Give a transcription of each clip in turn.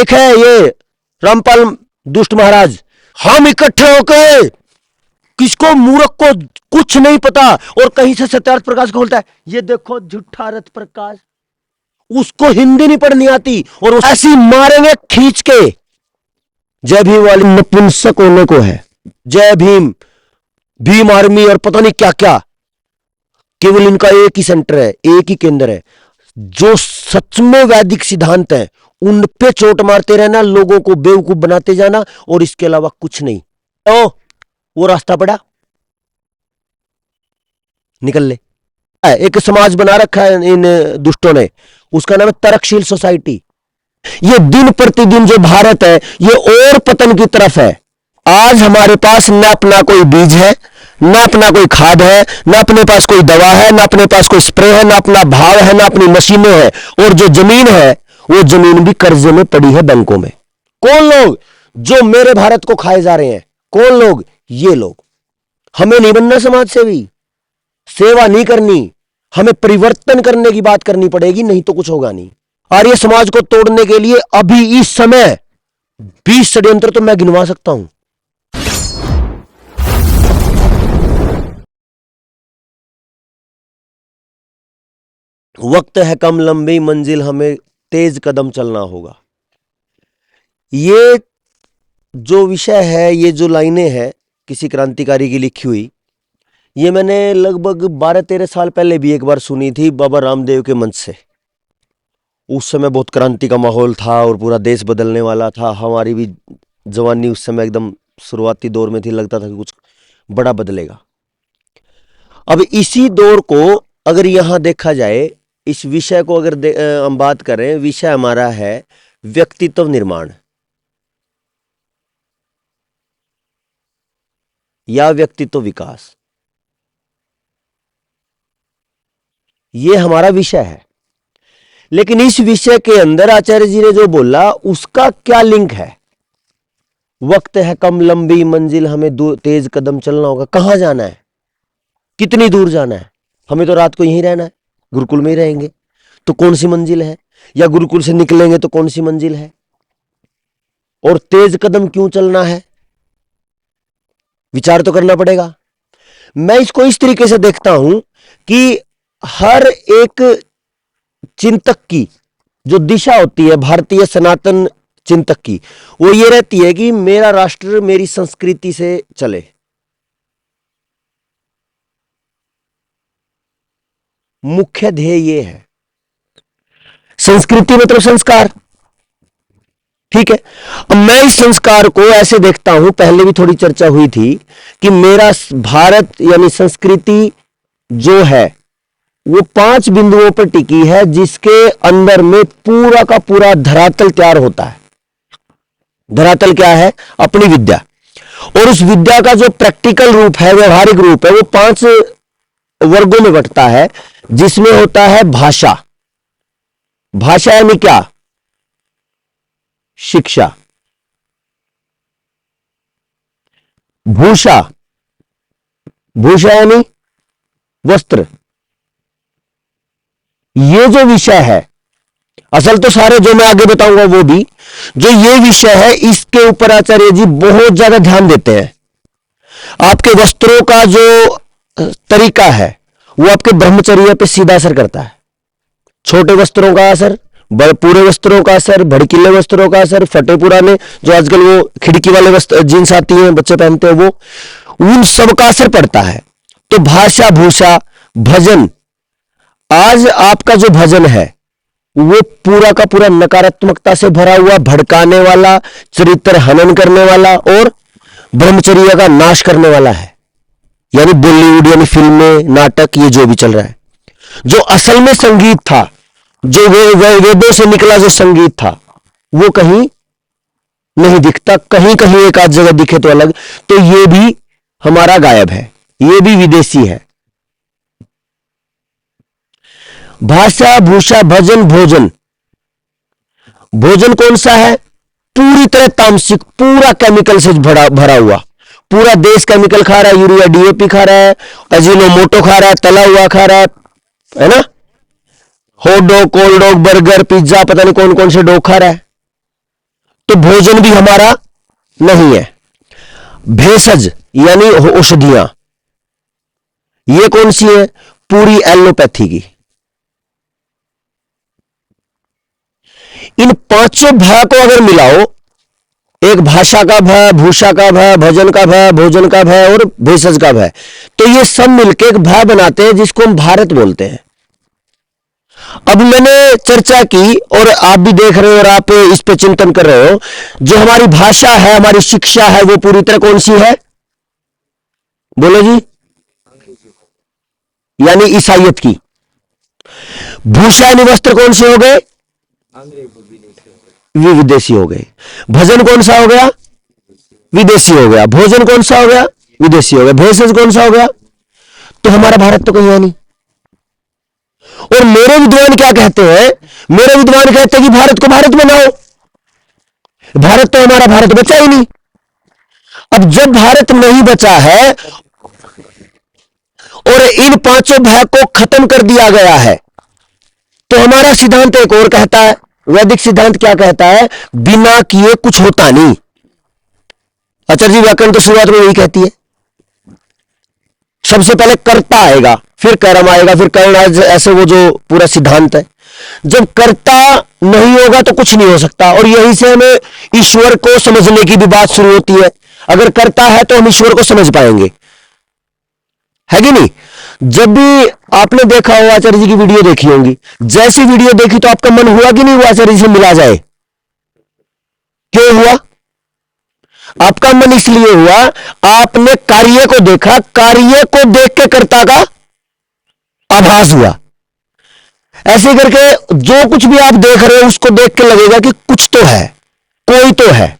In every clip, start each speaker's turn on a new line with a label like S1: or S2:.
S1: एक है ये रामपाल दुष्ट महाराज, हम इकट्ठे होकर किसको मूर्ख को कुछ नहीं पता और कहीं से सत्यार्थ प्रकाश को बोलता है ये देखो झूठा रथ प्रकाश, उसको हिंदी नहीं पढ़नी आती और ऐसी मारेंगे खींच के। जय भीम वाली नपुंसक होने को है, जय भीम, भीम आर्मी और पता नहीं क्या क्या, केवल इनका एक ही सेंटर है, एक ही केंद्र है। जो सच में वैदिक सिद्धांत है उन पे चोट मारते रहना, लोगों को बेवकूफ बनाते जाना और इसके अलावा कुछ नहीं। तो वो रास्ता पड़ा, निकल ले। एक समाज बना रखा है इन दुष्टों ने, उसका नाम है तर्कशील सोसाइटी। ये दिन प्रतिदिन जो भारत है ये और पतन की तरफ है। आज हमारे पास न अपना कोई बीज है, न अपना कोई खाद है, न अपने पास कोई दवा है, न अपने पास कोई स्प्रे है, न अपना भाव है, न अपनी मशीनें हैं, और जो जमीन है वो जमीन भी कर्जे में पड़ी है बैंकों में। कौन लोग? जो मेरे भारत को खाए जा रहे हैं। कौन लोग? ये लोग। हमें नहीं बनना समाज सेवी, सेवा नहीं करनी, हमें परिवर्तन करने की बात करनी पड़ेगी, नहीं तो कुछ होगा नहीं। आर्य समाज को तोड़ने के लिए अभी इस समय 20 षड्यंत्र तो मैं गिनवा सकता हूं। वक्त है कम, लंबी मंजिल, हमें तेज कदम चलना होगा। ये जो विषय है, ये जो लाइनें हैं किसी क्रांतिकारी की लिखी हुई, ये मैंने लगभग 12-13 साल पहले भी एक बार सुनी थी बाबा रामदेव के मंच से। उस समय बहुत क्रांति का माहौल था और पूरा देश बदलने वाला था। हमारी भी जवानी उस समय एकदम शुरुआती दौर में थी, लगता था कि कुछ बड़ा बदलेगा। अब इसी दौर को अगर यहां देखा जाए, इस विषय को अगर हम बात करें, विषय हमारा है व्यक्तित्व निर्माण या व्यक्तित्व विकास। ये हमारा विषय है, लेकिन इस विषय के अंदर आचार्य जी ने जो बोला उसका क्या लिंक है? वक्त है कम, लंबी मंजिल, हमें तेज कदम चलना होगा। कहां जाना है? कितनी दूर जाना है? हमें तो रात को यहीं रहना है, गुरुकुल में ही रहेंगे, तो कौन सी मंजिल है? या गुरुकुल से निकलेंगे तो कौन सी मंजिल है? और तेज कदम क्यों चलना है? विचार तो करना पड़ेगा। मैं इसको इस तरीके से देखता हूं कि हर एक चिंतक की जो दिशा होती है, भारतीय सनातन चिंतक की, वो ये रहती है कि मेरा राष्ट्र मेरी संस्कृति से चले। मुख्य ध्येय ये है। संस्कृति मतलब संस्कार, ठीक है। अब मैं इस संस्कार को ऐसे देखता हूं, पहले भी थोड़ी चर्चा हुई थी कि मेरा भारत यानी संस्कृति जो है वो 5 बिंदुओं पर टिकी है, जिसके अंदर में पूरा का पूरा धरातल तैयार होता है। धरातल क्या है? अपनी विद्या। और उस विद्या का जो प्रैक्टिकल रूप है, व्यवहारिक रूप है, वो 5 वर्गों में बंटता है, जिसमें होता है भाषा। भाषा यानी क्या? शिक्षा। भूषा, भूषा यानी वस्त्र। ये जो विषय है, असल तो सारे जो मैं आगे बताऊंगा वो भी, जो ये विषय है इसके ऊपर आचार्य जी बहुत ज्यादा ध्यान देते हैं। आपके वस्त्रों का जो तरीका है वो आपके ब्रह्मचर्य पे सीधा असर करता है। छोटे वस्त्रों का असर, पूरे वस्त्रों का असर, भड़कीले वस्त्रों का असर, फटे पुराने जो आजकल वो खिड़की वाले वस्त्र जींस आती हैं बच्चे पहनते हैं, वो उन सब का असर पड़ता है। तो भाषा, भूषा, भजन, आज आपका जो भजन है वो पूरा का पूरा नकारात्मकता से भरा हुआ, भड़काने वाला, चरित्र हनन करने वाला और ब्रह्मचर्य का नाश करने वाला है। यानी बॉलीवुड यानी फिल्में, नाटक, ये जो भी चल रहा है। जो असल में संगीत था, जो वेदों से निकला जो संगीत था, वो कहीं नहीं दिखता। कहीं कहीं एक आध जगह दिखे तो अलग। तो ये भी हमारा गायब है, ये भी विदेशी है। भाषा, भूषा, भजन, भोजन। भोजन कौन सा है? पूरी तरह तामसिक, पूरा केमिकल से भरा हुआ। पूरा देश केमिकल खा रहा है, यूरिया, डीएपी खा रहा है, अजीनोमोटो खा रहा है, तला हुआ खा रहा है ना? Hot dog, cold dog, burger, pizza, पता नहीं कौन कौन से डॉग खा रहा है। तो भोजन भी हमारा नहीं है। भेषज यानी औषधियां, ये कौन सी है? पूरी एलोपैथी की। इन पांचों भय को अगर मिलाओ, एक भाषा का भय, भूषा का भय, भजन का भय, भोजन का भय और भेषज का भय, तो ये सब मिलकर एक भय बनाते हैं जिसको हम भारत बोलते हैं। अब मैंने चर्चा की और आप भी देख रहे हो और आप इस पे चिंतन कर रहे हो, जो हमारी भाषा है, हमारी शिक्षा है, वो पूरी तरह कौन सी है? बोलो जी। यानी ईसाइयत की। भूषा यानी वस्त्र कौन से हो गए? विदेशी हो गए। भजन कौन सा हो गया? विदेशी हो गया। भोजन कौन सा हो गया? विदेशी हो गया। भेषज कौन सा हो गया? तो हमारा भारत तो कहीं है नहीं। और मेरे विद्वान क्या कहते हैं? मेरे विद्वान कहते हैं कि भारत को भारत बनाओ। भारत तो हमारा भारत बचा ही नहीं। अब जब भारत नहीं बचा है और इन पांचों भय को खत्म कर दिया गया है, तो हमारा सिद्धांत एक और कहता है। वैदिक सिद्धांत क्या कहता है? बिना किए कुछ होता नहीं। आचार्य जी व्याकरण तो शुरुआत में यही कहती है। सबसे पहले कर्ता आएगा, फिर कर्म आएगा, फिर कर्ण, ऐसे वो जो पूरा सिद्धांत है। जब कर्ता नहीं होगा तो कुछ नहीं हो सकता। और यहीं से हमें ईश्वर को समझने की भी बात शुरू होती है। अगर कर्ता है तो हम ईश्वर को समझ पाएंगे, है कि नहीं? जब भी आपने देखा हो, आचार्य जी की वीडियो देखी होगी, जैसी वीडियो देखी तो आपका मन हुआ कि नहीं हुआ आचार्य जी से मिला जाए? क्यों हुआ? आपका मन इसलिए हुआ, आपने कार्य को देखा, कार्य को देख के कर्ता का आभास हुआ। ऐसे करके जो कुछ भी आप देख रहे हो उसको देख के लगेगा कि कुछ तो है, कोई तो है।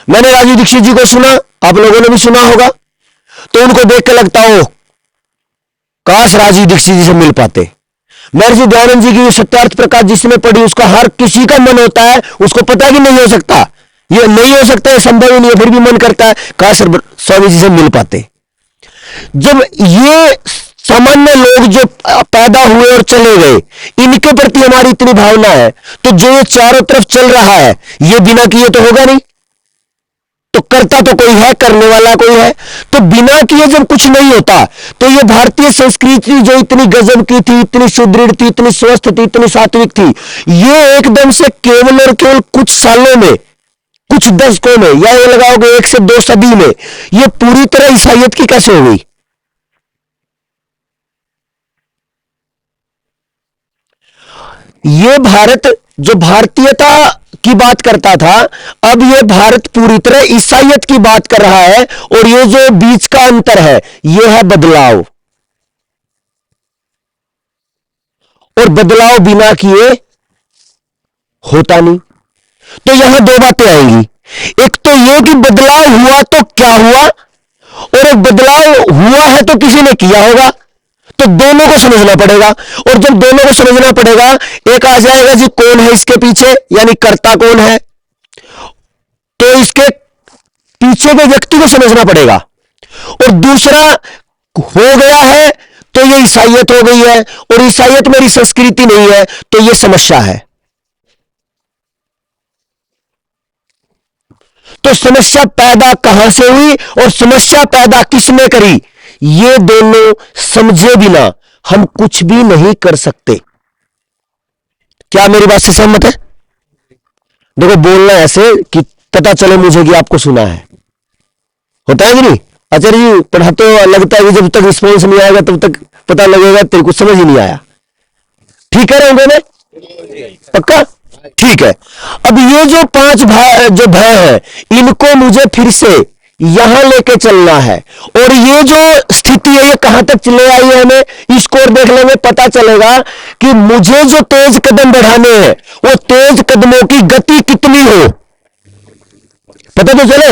S1: मैंने राजीव दीक्षित जी को सुना, आप लोगों ने भी सुना होगा, तो उनको देख के लगता हो काश राजीव दीक्षित जी से मिल पाते। महर्षि दयानंद जी की सत्यार्थ प्रकाश जिसने पढ़ी, उसका हर किसी का मन होता है, उसको पता कि नहीं हो सकता, ये नहीं हो सकता, ये संभव ही नहीं है, फिर भी मन करता है काश स्वामी जी से मिल पाते। जब ये सामान्य लोग जो पैदा हुए और चले गए, इनके प्रति हमारी इतनी भावना है, तो जो ये चारों तरफ चल रहा है, ये बिना किए तो होगा नहीं। तो करता तो कोई है, करने वाला कोई है। तो बिना किए जब कुछ नहीं होता, तो ये भारतीय संस्कृति जो इतनी गजब की थी, इतनी सुदृढ़ थी, इतनी स्वस्थ थी, इतनी सात्विक थी, ये एकदम से केवल और केवल कुछ सालों में, कुछ दशकों में, या ये लगाओगे 1 से 2 सदी में, ये पूरी तरह ईसाइयत की कैसे हो गई? ये भारत जो भारतीयता की बात करता था, अब ये भारत पूरी तरह ईसाइयत की बात कर रहा है। और ये जो बीच का अंतर है, ये है बदलाव। और बदलाव बिना किए होता नहीं। तो यहां 2 बातें आएंगी। एक तो यह कि बदलाव हुआ तो क्या हुआ, और एक बदलाव हुआ है तो किसी ने किया होगा। तो दोनों को समझना पड़ेगा। और जब दोनों को समझना पड़ेगा, एक आ जाएगा जी कौन है इसके पीछे, यानी कर्ता कौन है, तो इसके पीछे के व्यक्ति को समझना पड़ेगा। और दूसरा हो गया है तो ये ईसाइयत हो गई है, और ईसाइयत मेरी संस्कृति नहीं है, तो ये समस्या है। तो समस्या पैदा कहां से हुई और समस्या पैदा किसने करी, ये दोनों समझे बिना हम कुछ भी नहीं कर सकते। क्या मेरी बात से सहमत है? देखो, बोलना ऐसे कि पता चले मुझे कि आपको सुना है, होता है कि नहीं? आचार्य जी पढ़ाते हो, लगता है कि जब तक रिस्पॉन्स नहीं आएगा तब तक पता लगेगा तेरे को समझ ही नहीं आया। ठीक है रहोगे ना? पक्का? ठीक है। अब ये जो 5 जो भय है, इनको मुझे फिर से यहां लेके चलना है। और ये जो स्थिति है, ये कहां तक चले आई है, हमें इसको और देख लेंगे, पता चलेगा कि मुझे जो तेज कदम बढ़ाने हैं, वो तेज कदमों की गति कितनी हो, पता तो चले।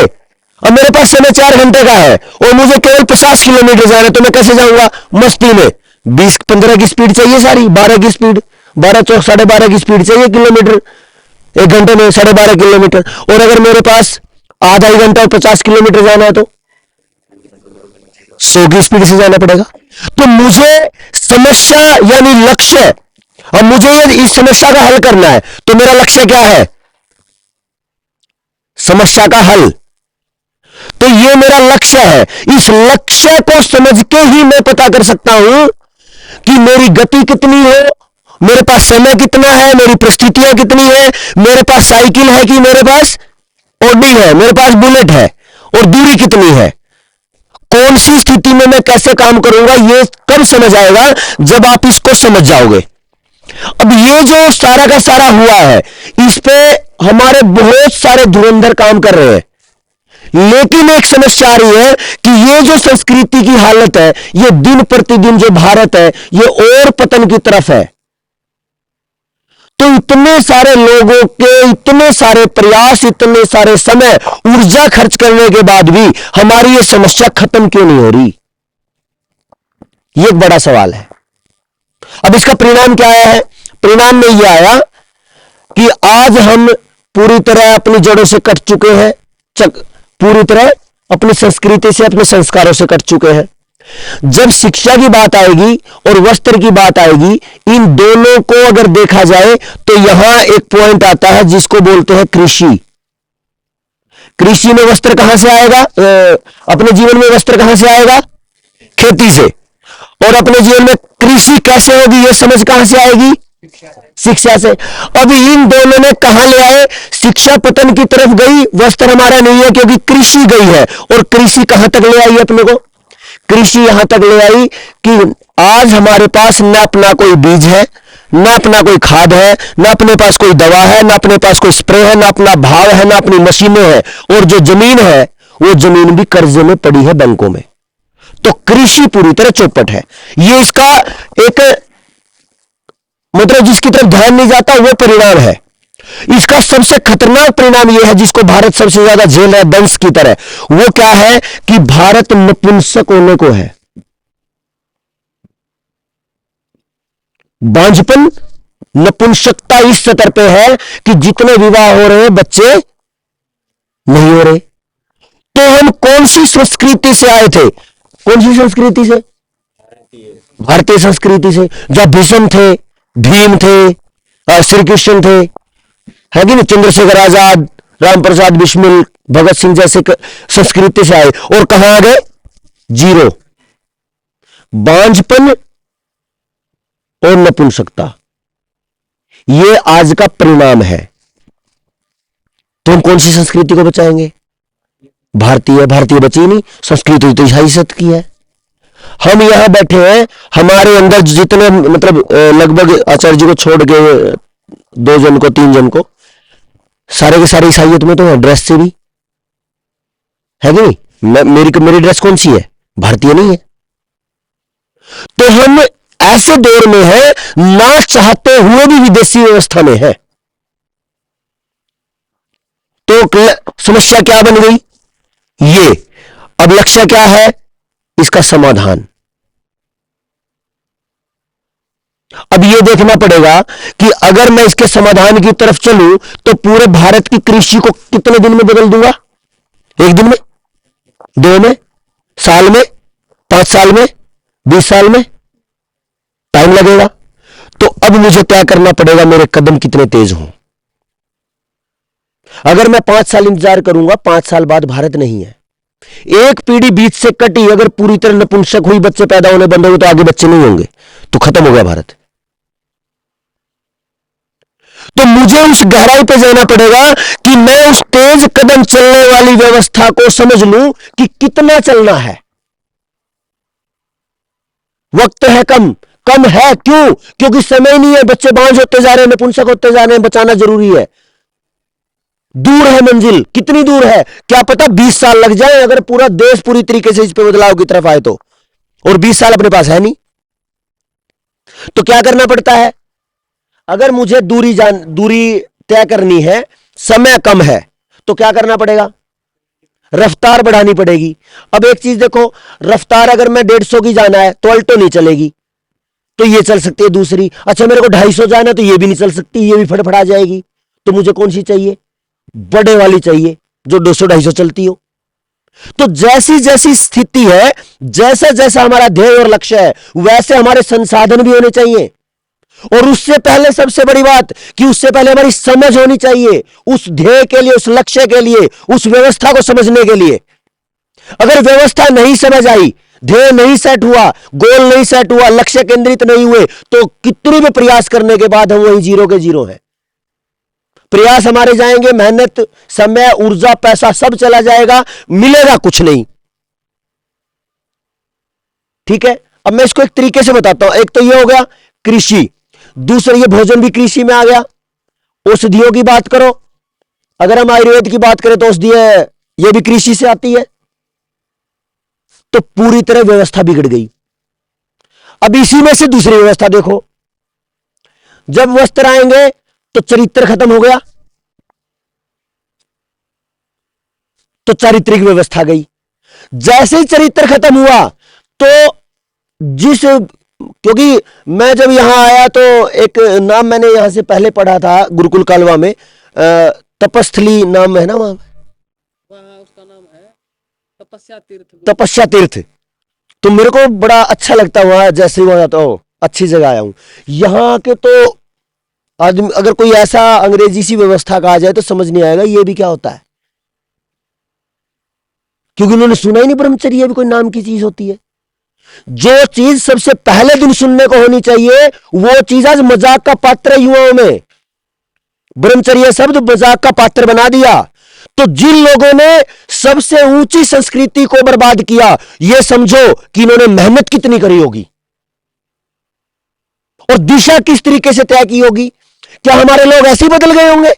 S1: अब मेरे पास समय 4 घंटे का है और मुझे केवल 50 किलोमीटर जाना है, तो मैं कैसे जाऊंगा? मस्ती में 20-15 की स्पीड चाहिए, सारी 12 की स्पीड, 12 चौक 12.5 की स्पीड चाहिए किलोमीटर, 1 घंटे में 12.5 किलोमीटर। और अगर मेरे पास आधा ही घंटा और 50 किलोमीटर जाना है तो 100 की स्पीड से जाना पड़ेगा। तो मुझे समस्या यानी लक्ष्य, अब मुझे इस समस्या का हल करना है, तो मेरा लक्ष्य क्या है? समस्या का हल। तो ये मेरा लक्ष्य है। इस लक्ष्य को समझ के ही मैं पता कर सकता हूं कि मेरी गति कितनी है, मेरे पास समय कितना है, मेरी परिस्थितियां कितनी है, मेरे पास साइकिल है कि मेरे पास ऑडी है, मेरे पास बुलेट है, और दूरी कितनी है, कौन सी स्थिति में मैं कैसे काम करूंगा। ये कब समझ आएगा, जब आप इसको समझ जाओगे। अब ये जो सारा का सारा हुआ है, इस पे हमारे बहुत सारे धुरंधर काम कर रहे हैं, लेकिन एक समस्या आ रही है कि ये जो संस्कृति की हालत है, ये दिन प्रतिदिन जो भारत है, ये और पतन की तरफ है। तो इतने सारे लोगों के इतने सारे प्रयास, इतने सारे समय, ऊर्जा खर्च करने के बाद भी हमारी ये समस्या खत्म क्यों नहीं हो रही, ये एक बड़ा सवाल है। अब इसका परिणाम क्या आया है? परिणाम में यह आया कि आज हम पूरी तरह अपनी जड़ों से कट चुके हैं, पूरी तरह अपनी संस्कृति से, अपने संस्कारों से कट चुके हैं। जब शिक्षा की बात आएगी और वस्त्र की बात आएगी, इन दोनों को अगर देखा जाए तो यहां एक पॉइंट आता है जिसको बोलते हैं कृषि। कृषि में वस्त्र कहां से आएगा? अपने जीवन में वस्त्र कहां से आएगा? खेती से। और अपने जीवन में कृषि कैसे होगी, यह समझ कहां से आएगी? शिक्षा से। अभी इन दोनों ने कहां ले आए? शिक्षा पतन की तरफ गई, वस्त्र हमारा नहीं है क्योंकि कृषि गई है। और कृषि कहां तक ले आई अपने को? कृषि यहां तक ले आई कि आज हमारे पास न अपना कोई बीज है, न अपना कोई खाद है, न अपने पास कोई दवा है, न अपने पास कोई स्प्रे है, न अपना भाव है, न अपनी मशीनें हैं, और जो जमीन है वो जमीन भी कर्जे में पड़ी है बैंकों में। तो कृषि पूरी तरह चौपट है। ये इसका एक मतलब जिसकी तरफ ध्यान नहीं जाता वो परिणाम है। इसका सबसे खतरनाक परिणाम यह है जिसको भारत सबसे ज्यादा झेल रहा है दंश की तरह। वो क्या है कि भारत नपुंसक होने को है। बांझपन, नपुंसकता इस स्तर पे है कि जितने विवाह हो रहे हैं बच्चे नहीं हो रहे। तो हम कौन सी संस्कृति से आए थे? कौन सी संस्कृति से? भारतीय संस्कृति से। जब भीष्म थे, भीम थे, श्री कृष्ण थे, है कि नहीं, चंद्रशेखर आजाद, राम प्रसाद बिस्मिल, भगत सिंह जैसे संस्कृति से आए। और कहां आ गए? जीरो। बांझपन और नपुंसकता, यह आज का परिणाम है। तो हम कौन सी संस्कृति को बचाएंगे? भारतीय। भारतीय बची नहीं, संस्कृति तो 2.5% की है। हम यहां बैठे हैं, हमारे अंदर जितने मतलब लगभग आचार्य जी को छोड़ के 2 जन को, 3 जन को, सारे के सारे ईसाइयत में तो है, ड्रेस से भी है कि नहीं। मेरी ड्रेस कौन सी है? भारतीय नहीं है। तो हम ऐसे दौर में है, ना चाहते हुए भी विदेशी व्यवस्था में है। तो समस्या क्या बन गई? ये अब लक्ष्य क्या है? इसका समाधान। अब यह देखना पड़ेगा कि अगर मैं इसके समाधान की तरफ चलूं तो पूरे भारत की कृषि को कितने दिन में बदल दूंगा? 1 दिन में, 2 में, साल में, 5 साल में, 20 साल में? टाइम लगेगा। तो अब मुझे तय करना पड़ेगा मेरे कदम कितने तेज हों। अगर मैं 5 साल इंतजार करूंगा, 5 साल बाद भारत नहीं है। एक पीढ़ी बीच से कटी, अगर पूरी तरह नपुंसक हुई, बच्चे पैदा होने बंद हो गए, तो आगे बच्चे नहीं होंगे, तो खत्म हो गया भारत। तो मुझे उस गहराई पे जाना पड़ेगा कि मैं उस तेज कदम चलने वाली व्यवस्था को समझ लूं कि कितना चलना है। वक्त है कम, कम है क्यों? क्योंकि समय नहीं है, बच्चे बांझ होते जा रहे हैं, नपुंसक होते जा रहे हैं, बचाना जरूरी है। दूर है मंजिल, कितनी दूर है क्या पता 20 साल लग जाए, अगर पूरा देश पूरी तरीके से इस पे बदलाव की तरफ आए तो। और 20 साल अपने पास है नहीं। तो क्या करना पड़ता है? अगर मुझे दूरी तय करनी है, समय कम है, तो क्या करना पड़ेगा? रफ्तार बढ़ानी पड़ेगी। अब एक चीज देखो, रफ्तार अगर मैं 150 की जाना है तो अल्टो नहीं चलेगी, तो ये चल सकती है दूसरी। अच्छा मेरे को 250 जाना है तो ये भी नहीं चल सकती, ये भी फटफटा जाएगी। तो मुझे कौन सी चाहिए? बड़े वाली चाहिए, जो 200-250 चलती हो। तो जैसी जैसी स्थिति है, जैसा जैसा हमारा ध्येय और लक्ष्य है, वैसे हमारे संसाधन भी होने चाहिए। और उससे पहले सबसे बड़ी बात कि उससे पहले हमारी समझ होनी चाहिए उस ध्येय के लिए, उस लक्ष्य के लिए, उस व्यवस्था को समझने के लिए। अगर व्यवस्था नहीं समझ आई, ध्येय नहीं सेट हुआ, गोल नहीं सेट हुआ, लक्ष्य केंद्रित नहीं हुए, तो कितनी भी प्रयास करने के बाद हम वही जीरो के जीरो हैं। प्रयास हमारे जाएंगे, मेहनत, समय, ऊर्जा, पैसा सब चला जाएगा, मिलेगा कुछ नहीं। ठीक है, अब मैं इसको एक तरीके से बताता हूं। एक तो यह हो गया कृषि, दूसरा ये भोजन भी कृषि में आ गया। औषधियों की बात करो, अगर हम आयुर्वेद की बात करें तो औषधि ये भी कृषि से आती है। तो पूरी तरह व्यवस्था बिगड़ गई। अब इसी में से दूसरी व्यवस्था देखो, जब वस्त्र आएंगे तो चरित्र खत्म हो गया, तो चारित्रिक व्यवस्था गई। जैसे ही चरित्र खत्म हुआ तो क्योंकि मैं जब यहां आया तो एक नाम मैंने यहां से पहले पढ़ा था गुरुकुल कालवा में, तपस्थली नाम है ना वहां,
S2: उसका नाम है तपस्या तीर्थ।
S1: तपस्या तीर्थ। तो मेरे को बड़ा अच्छा लगता हुआ, जैसे ही वहां जाता हूं अच्छी जगह आया हूं। यहां के तो आदमी अगर कोई ऐसा अंग्रेजी सी व्यवस्था का आ जाए तो समझ नहीं आएगा ये भी क्या होता है, क्योंकि उन्होंने सुना ही नहीं ब्रह्मचर्य भी कोई नाम की चीज होती है। जो चीज सबसे पहले दिन सुनने को होनी चाहिए वो चीज आज मजाक का पात्र है युवाओं में। ब्रह्मचर्य शब्द मजाक का पात्र बना दिया। तो जिन लोगों ने सबसे ऊंची संस्कृति को बर्बाद किया, यह समझो कि इन्होंने मेहनत कितनी करी होगी और दिशा किस तरीके से तय की होगी। क्या हमारे लोग ऐसे ही बदल गए होंगे,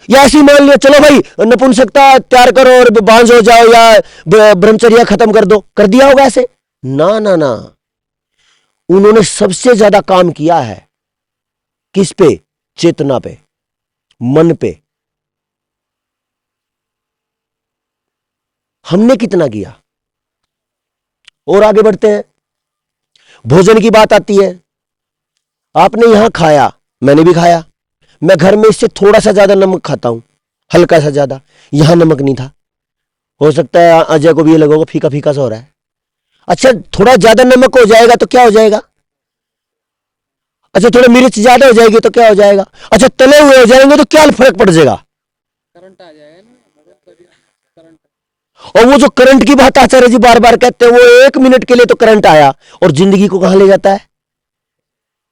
S1: या ऐसी मान लिया चलो भाई नपुंसकता तैयार करो और बांझ हो जाओ या ब्रह्मचर्य खत्म कर दो, कर दिया होगा ऐसे? ना ना ना, उन्होंने सबसे ज्यादा काम किया है किस पे? चेतना पे, मन पे। हमने कितना किया? और आगे बढ़ते हैं, भोजन की बात आती है। आपने यहां खाया, मैंने भी खाया, मैं घर में इससे थोड़ा सा ज्यादा नमक खाता हूं, हल्का सा ज्यादा। यहां नमक नहीं था, हो सकता है अजय को भी ये लगेगा फीका फीका सा हो रहा है। अच्छा, थोड़ा ज्यादा नमक हो जाएगा तो क्या हो जाएगा? अच्छा, थोड़ा मिर्च ज्यादा हो जाएगी तो क्या हो जाएगा? अच्छा, तले हुए हो जाएंगे तो क्या फर्क पड़ जाएगा?
S2: करंट आ जाएगा ना, करंट।
S1: और वो जो करंट की बात आचार्य जी बार बार कहते हैं, वो 1 मिनट के लिए तो करंट आया और जिंदगी को कहां ले जाता है?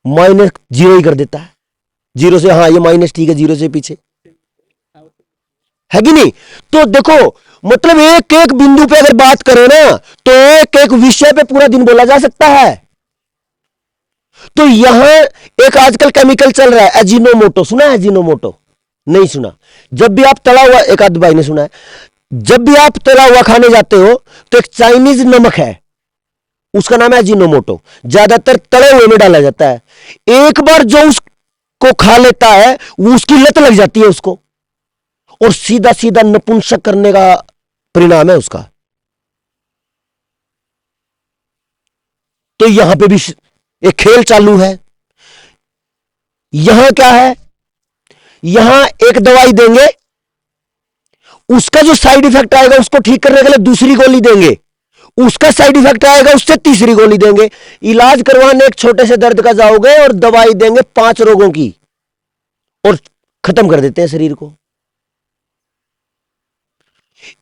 S1: माइनस जीरो ही कर देता है। जीरो से, हाँ ये माइनस ठीक है, जीरो से पीछे है कि नहीं? तो देखो, मतलब एक एक बिंदु पे अगर बात करें ना तो एक एक विषय पे पूरा दिन बोला जा सकता है। तो यहां एक आजकल केमिकल चल रहा है एजिनोमोटो, सुना है एजिनोमोटो? नहीं सुना? जब भी आप तला हुआ, एक आध भाई ने सुना है, जब भी आप तला हुआ खाने जाते हो तो एक चाइनीज नमक है, उसका नाम है एजिनोमोटो, ज्यादातर तले हुए में डाला जाता है। एक बार जो उसको खा लेता है वो उसकी लत लग जाती है उसको, और सीधा सीधा नपुंसक करने का परिणाम है उसका। तो यहां पे भी एक खेल चालू है। यहां क्या है? यहां एक दवाई देंगे, उसका जो साइड इफेक्ट आएगा उसको ठीक करने के लिए दूसरी गोली देंगे, उसका साइड इफेक्ट आएगा उससे तीसरी गोली देंगे। इलाज करवाने एक छोटे से दर्द का जाओगे और दवाई देंगे 5 रोगों की और खत्म कर देते हैं शरीर को।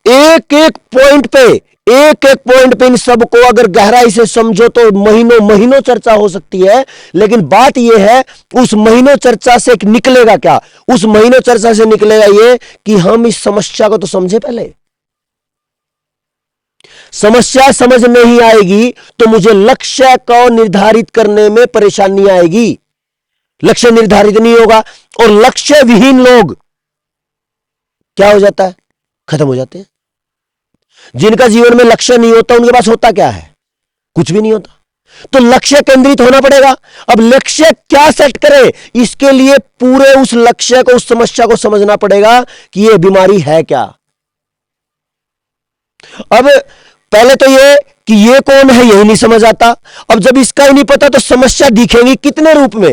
S1: एक एक पॉइंट पे, एक एक पॉइंट पे इन सबको अगर गहराई से समझो तो महीनों महीनों चर्चा हो सकती है। लेकिन बात यह है, उस महीनों चर्चा से निकलेगा क्या? उस महीनों चर्चा से निकलेगा यह कि हम इस समस्या को तो समझे। पहले समस्या समझ नहीं आएगी तो मुझे लक्ष्य को निर्धारित करने में परेशानी आएगी। लक्ष्य निर्धारित नहीं होगा और लक्ष्य विहीन लोग क्या हो जाता है? खत्म हो जाते हैं। जिनका जीवन में लक्ष्य नहीं होता उनके पास होता क्या है? कुछ भी नहीं होता। तो लक्ष्य केंद्रित होना पड़ेगा। अब लक्ष्य क्या सेट करे, इसके लिए पूरे उस लक्ष्य को, उस समस्या को समझना पड़ेगा कि यह बीमारी है क्या। अब पहले तो यह कि यह कौन है यही नहीं समझ आता। अब जब इसका ही नहीं पता तो समस्या दिखेगी कितने रूप में?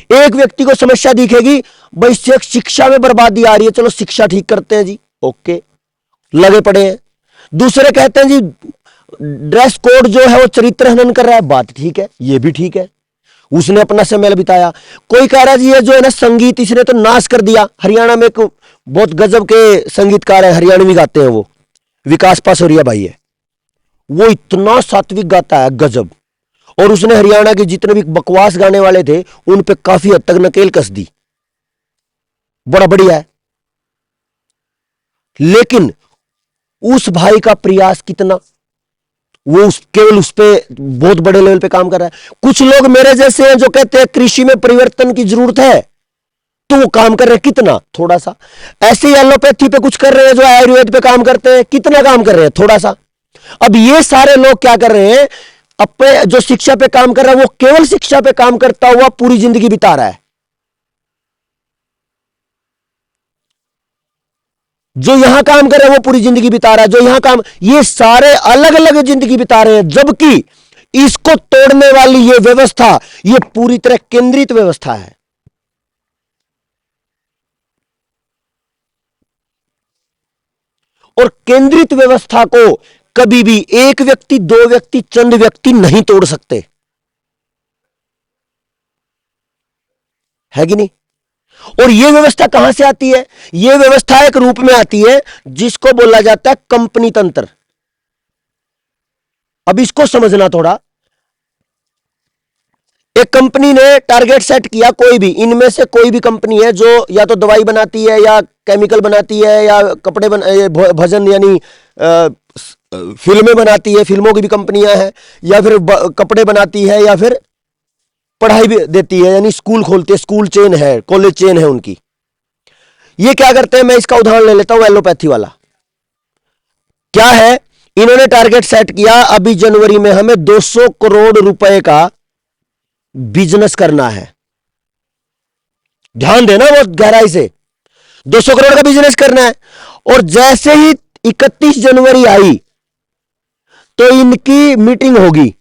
S1: एक व्यक्ति को समस्या दिखेगी, भाई शिक्षा में बर्बादी आ रही है, चलो शिक्षा ठीक करते हैं जी, ओके, लगे पड़े हैं। दूसरे कहते हैं जी ड्रेस कोड जो है वो चरित्र हनन कर रहा है, बात ठीक है, ये भी ठीक है। उसने अपना समय बिताया। कोई कह रहा जी ये जो है ना संगीत इसने तो नाश कर दिया। हरियाणा में एक बहुत गजब के संगीतकार है, हरियाणवी गाते हैं, वो विकास पासोरिया भाई है, वो इतना सात्विक गाता है गजब। और उसने हरियाणा के जितने भी बकवास गाने वाले थे उन पे काफी हद तक नकेल कस दी, बड़ा बढ़िया है। लेकिन उस भाई का प्रयास कितना, वो केवल उस पे बहुत बड़े लेवल पे काम कर रहा है। कुछ लोग मेरे जैसे हैं जो कहते हैं कृषि में परिवर्तन की जरूरत है, तो वो काम कर रहे हैं कितना, थोड़ा सा। ऐसे ही एलोपैथी पे कुछ कर रहे हैं, जो आयुर्वेद पे काम करते हैं, कितना काम कर रहे हैं, थोड़ा सा। अब ये सारे लोग क्या कर रहे हैं, अपने जो शिक्षा पे काम कर रहा है वो केवल शिक्षा पे काम करता हुआ पूरी जिंदगी बिता रहा है। जो यहां काम कर रहा है वो पूरी जिंदगी बिता रहा है, जो यहां काम, ये सारे अलग अलग जिंदगी बिता रहे हैं। जबकि इसको तोड़ने वाली ये व्यवस्था, ये पूरी तरह केंद्रित व्यवस्था है। और केंद्रित व्यवस्था को कभी भी एक व्यक्ति, दो व्यक्ति, चंद व्यक्ति नहीं तोड़ सकते, है कि नहीं। और यह व्यवस्था कहां से आती है, यह व्यवस्था एक रूप में आती है जिसको बोला जाता है कंपनी तंत्र। अब इसको समझना थोड़ा। एक कंपनी ने टारगेट सेट किया, कोई भी इनमें से कोई भी कंपनी है जो या तो दवाई बनाती है या केमिकल बनाती है या कपड़े भजन यानी फिल्में बनाती है, फिल्मों की भी कंपनियां हैं, या फिर कपड़े बनाती है, या फिर पढ़ाई भी देती है, यानी स्कूल खोलती है, स्कूल चेन है, कॉलेज चेन है उनकी। ये क्या करते हैं, मैं इसका उदाहरण ले लेता हूं, एलोपैथी वाला। क्या है, इन्होंने टारगेट सेट किया, अभी जनवरी में हमें 200 करोड़ रुपए का बिजनेस करना है। ध्यान देना बहुत गहराई से, 200 करोड़ का बिजनेस करना है। और जैसे ही 31 जनवरी आई तो इनकी मीटिंग होगी,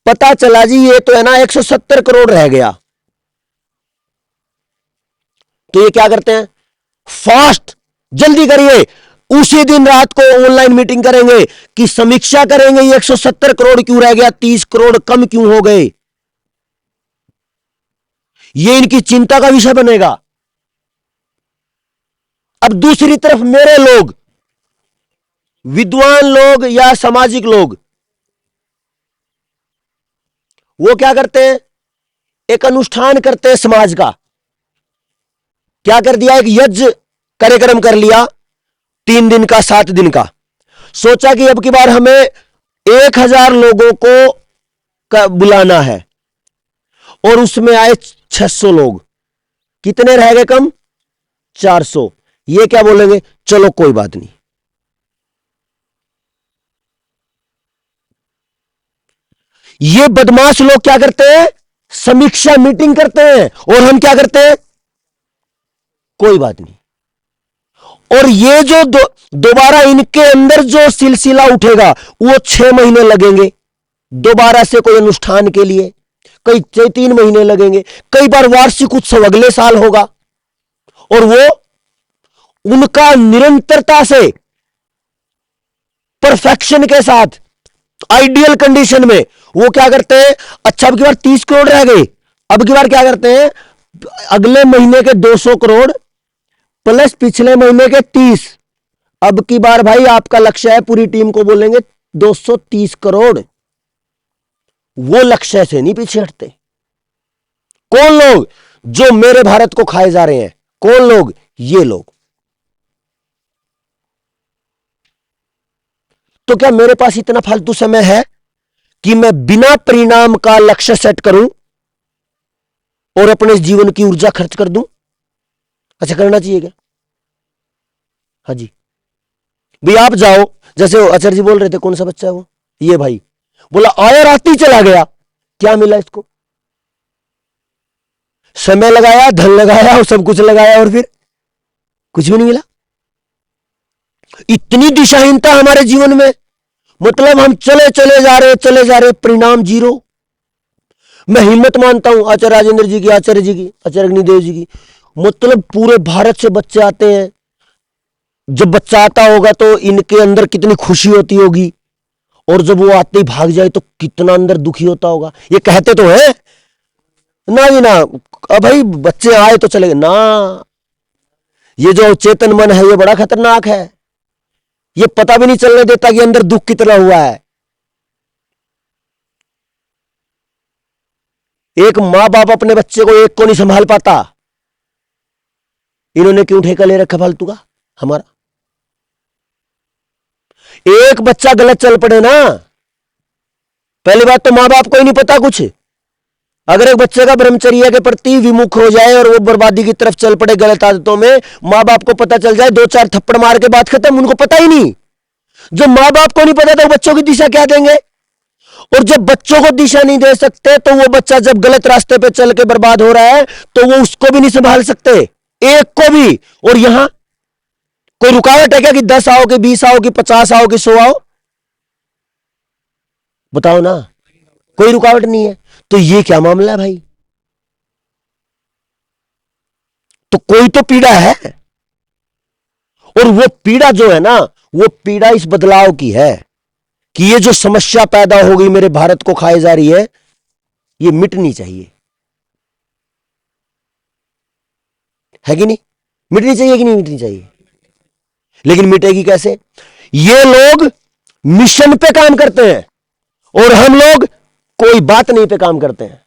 S1: पता चला जी ये तो है ना 170 करोड़ रह गया। तो ये क्या करते हैं, फास्ट, जल्दी करिए, उसी दिन रात को ऑनलाइन मीटिंग करेंगे कि समीक्षा करेंगे ये 170 करोड़ क्यों रह गया, 30 करोड़ कम क्यों हो गए। ये इनकी चिंता का विषय बनेगा। अब दूसरी तरफ मेरे लोग, विद्वान लोग या सामाजिक लोग, वो क्या करते हैं, एक अनुष्ठान करते हैं समाज का। क्या कर दिया, एक यज्ञ कार्यक्रम कर लिया, 3 दिन का, 7 दिन का। सोचा कि अब की बार हमें 1000 लोगों को बुलाना है, और उसमें आए 600 लोग, कितने रह गए कम, 400। ये क्या बोलेंगे, चलो कोई बात नहीं। ये बदमाश लोग क्या करते हैं, समीक्षा मीटिंग करते हैं, और हम क्या करते हैं, कोई बात नहीं। और ये जो दोबारा इनके अंदर जो सिलसिला उठेगा वो 6 महीने लगेंगे दोबारा से कोई अनुष्ठान के लिए, कई 3 महीने लगेंगे, कई बार वार्षिक उत्सव अगले साल होगा। और वो उनका निरंतरता से, परफेक्शन के साथ, आइडियल कंडीशन में वो क्या करते हैं, अच्छा अब की बार 30 करोड़ रह गए, अब की बार क्या करते हैं, अगले महीने के 200 करोड़ प्लस पिछले महीने के 30, अब की बार भाई आपका लक्ष्य है, पूरी टीम को बोलेंगे 230 करोड़। वो लक्ष्य से नहीं पीछे हटते। कौन लोग, जो मेरे भारत को खाए जा रहे हैं, कौन लोग, ये लोग। तो क्या मेरे पास इतना फालतू समय है कि मैं बिना परिणाम का लक्ष्य सेट करूं और अपने जीवन की ऊर्जा खर्च कर दूं? अच्छा, करना चाहिए क्या? हाँ जी भाई, आप जाओ, जैसे आचार्य जी बोल रहे थे, कौन सा बच्चा है वो, ये भाई बोला आया रात ही चला गया, क्या मिला इसको, समय लगाया, धन लगाया और सब कुछ लगाया और फिर कुछ भी नहीं मिला। इतनी दिशाहीनता हमारे जीवन में, मतलब हम चले जा रहे, परिणाम जीरो। मैं हिम्मत मानता हूं आचार्य राजेंद्र जी की, आचार्य जी की, आचार्य अग्निदेव जी की, मतलब पूरे भारत से बच्चे आते हैं। जब बच्चा आता होगा तो इनके अंदर कितनी खुशी होती होगी, और जब वो आते ही भाग जाए तो कितना अंदर दुखी होता होगा। ये कहते तो है ना जी ना, अब भाई बच्चे आए तो चले ना। ये जो चेतन मन है ये बड़ा खतरनाक है, ये पता भी नहीं चलने देता कि अंदर दुख कितना हुआ है। एक मां बाप अपने बच्चे को एक को नहीं संभाल पाता, इन्होंने क्यों ठेका ले रखा फालतू का हमारा। एक बच्चा गलत चल पड़े ना, पहली बात तो मां बाप को ही नहीं पता कुछ। अगर एक बच्चे का ब्रह्मचर्य के प्रति विमुख हो जाए और वो बर्बादी की तरफ चल पड़े गलत आदतों में, मां बाप को पता चल जाए, दो चार थप्पड़ मार के बात खत्म, उनको पता ही नहीं। जो मां बाप को नहीं पता तो बच्चों की दिशा क्या देंगे। और जब बच्चों को दिशा नहीं दे सकते तो वो बच्चा जब गलत रास्ते पे चल के बर्बाद हो रहा है तो वो उसको भी नहीं संभाल सकते, एक को भी। और यहां कोई रुकावट है क्या कि 10 आओ कि 20 आओ कि 50 आओ कि 100 आओ, बताओ ना, कोई रुकावट नहीं है। तो ये क्या मामला है भाई, तो कोई तो पीड़ा है। और वो पीड़ा जो है ना, वो पीड़ा इस बदलाव की है कि ये जो समस्या पैदा हो गई मेरे भारत को खाए जा रही है, ये मिटनी चाहिए, है कि नहीं, मिटनी चाहिए कि नहीं मिटनी चाहिए। लेकिन मिटेगी कैसे। ये लोग मिशन पे काम करते हैं और हम लोग कोई बात नहीं पे काम करते हैं।